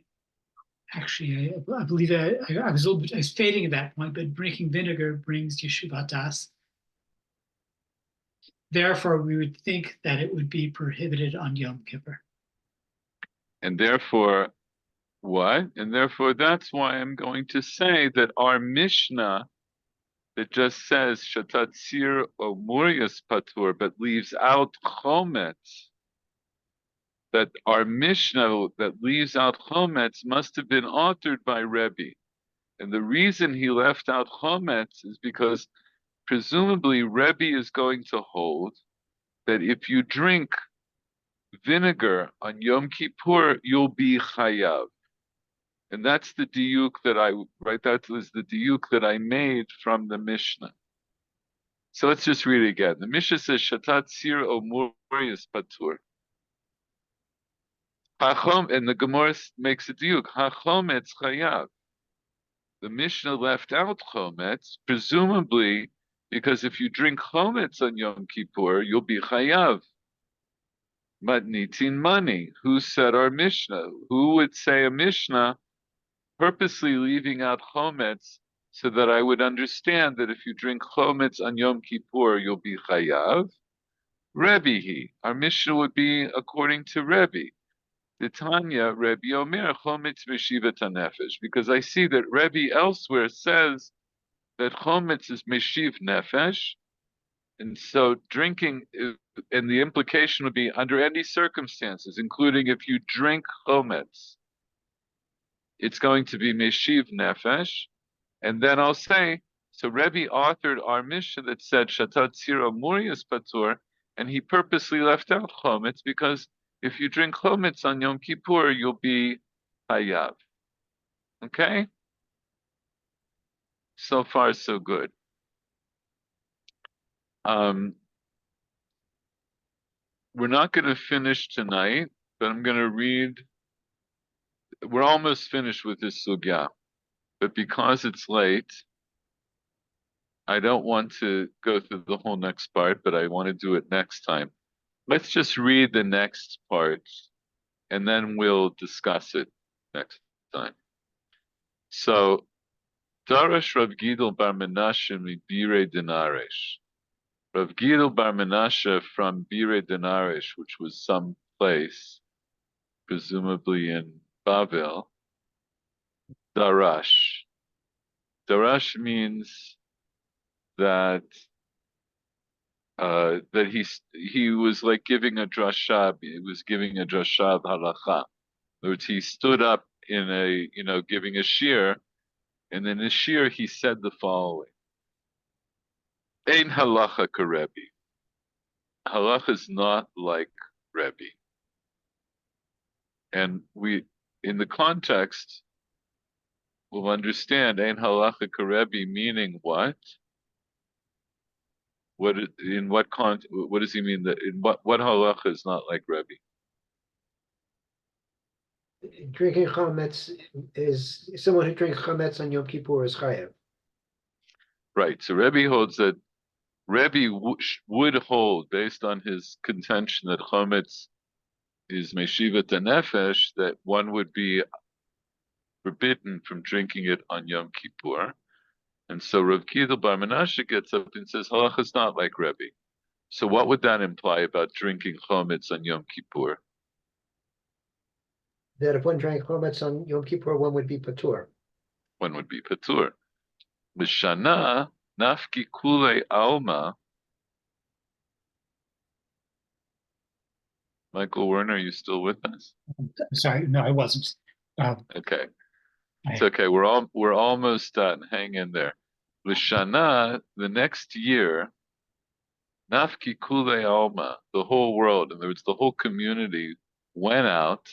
actually, I believe I was fading at that point, but drinking vinegar brings yeshuv hadas. Therefore, we would think that it would be prohibited on Yom Kippur. And therefore, what? And therefore, that's why I'm going to say that our Mishnah that just says Shatatzir or Murias Patur, but leaves out Chometz, that our Mishnah that leaves out Chometz must have been authored by Rebbe. And the reason he left out Chometz is because presumably Rebbe is going to hold that if you drink vinegar on Yom Kippur, you'll be chayav. And that's the diuk that that was the diuk that I made from the Mishnah. So let's just read it again. The Mishnah says, Shatat sir o murias patur. And the Gemara makes a diuk. Hachometz chayav. The Mishnah left out chometz, presumably because if you drink chometz on Yom Kippur, you'll be chayav. But nitin money. Who said our Mishnah? Who would say a Mishnah purposely leaving out chometz so that I would understand that if you drink chometz on Yom Kippur, you'll be chayav? Rebbe. Our Mishnah would be according to Rebbe. The Tanya, Rebbe Omer, chometz meshivet nefesh. Because I see that Rebbe elsewhere says that chometz is meshiv nefesh, and so drinking, and the implication would be under any circumstances, including if you drink chometz, it's going to be meshiv nefesh. And then I'll say, so Rebbe authored our Mishnah that said shatat sira murias patur, and he purposely left out chometz because if you drink chometz on Yom Kippur, you'll be hayav. Okay? So far, so good. We're not going to finish tonight, but I'm going to read. We're almost finished with this sugya, but because it's late, I don't want to go through the whole next part, but I want to do it next time. Let's just read the next part, and then we'll discuss it next time. So, Darash Rav Gidel Bar Menashe Bire Dinaresh. Rav Gidel Bar Menashe from Bire Dinaresh, which was some place, presumably in Bavel, Darash. Darash means that he was like giving a drasha. He was giving a drasha of halacha. In other words, he stood up in giving a shir, and in his shir he said the following: Ein halacha karebi. Halacha is not like Rebbe. And in the context, we'll understand Ein halacha karebi meaning what? What does he mean that what halacha is not like Rebbe? Drinking chametz is someone who drinks chametz on Yom Kippur is chayav. Right. So Rebbe holds that Rebbe would hold, based on his contention that chametz is meshivat nefesh, that one would be forbidden from drinking it on Yom Kippur. And so Rav Gidel Bar Menashe gets up and says halacha is not like Rebbe. So what would that imply about drinking chametz on Yom Kippur? That if one drank chametz on Yom Kippur, one would be patur. One would be patur. Mishana nafki kule alma. Michael Werner, are you still with us? Sorry, no, I wasn't. Okay, it's okay. We're almost done. Hang in there. Lishana, the next year, nafki kule alma, the whole world, in other words, the whole community went out.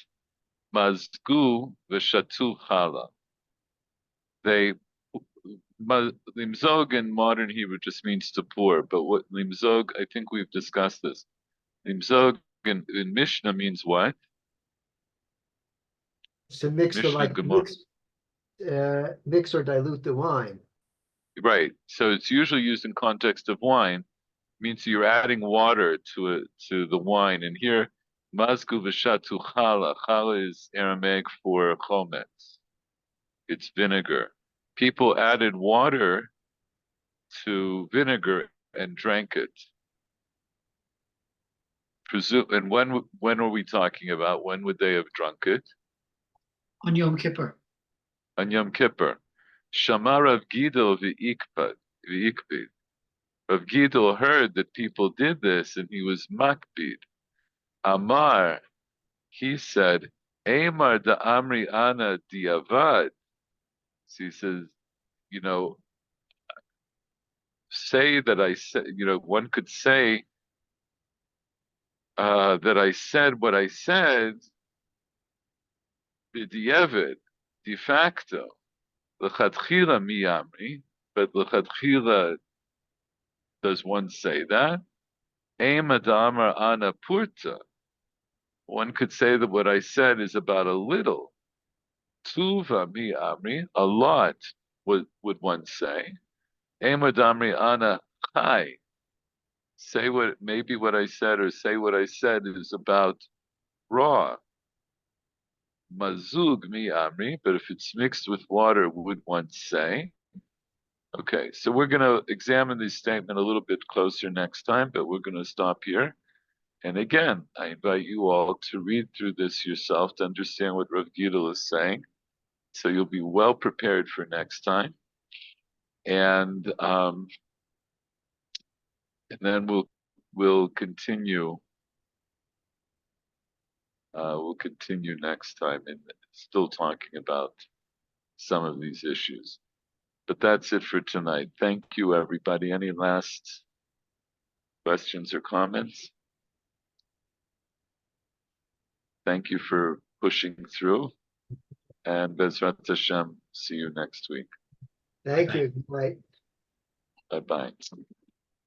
Mazgu v'shatu chala. They limzog in modern Hebrew just means to pour, but what limzog, I think we've discussed this. Limzog in Mishnah means what? To mix Mishnah mix or dilute the wine. Right. So it's usually used in context of wine. It means you're adding water to the wine. And here, mazgu v'shatu chala. Chala is Aramaic for chometz. It's vinegar. People added water to vinegar and drank it. And when are we talking about? When would they have drunk it? On Yom Kippur. On Yom Kippur. Shamar Rav Gidel v'ikpid. Rav Gidel heard that people did this, and he was makpid. Amar, he said, Amar da amri ana diavad. So he says, say that I said, one could say that I said what I said, b'diavad, de facto, l'chadchila mi amri, but l'chadchila, does one say that? Ema damar ana purta. One could say that what I said is about a little. Tuva mi amri, a lot, would one say. Ema damri ana chai. Say maybe what I said, or say what I said is about raw. Mazug mi amri, but if it's mixed with water, would one say? Okay, so we're going to examine this statement a little bit closer next time, but we're going to stop here. And again, I invite you all to read through this yourself to understand what Rav Gidel is saying, so you'll be well prepared for next time. And then we'll continue. We'll continue next time and still talking about some of these issues. But that's it for tonight. Thank you, everybody. Any last questions or comments? Thank you for pushing through. And Bezrat Hashem, see you next week. Thank you. Bye. Bye-bye.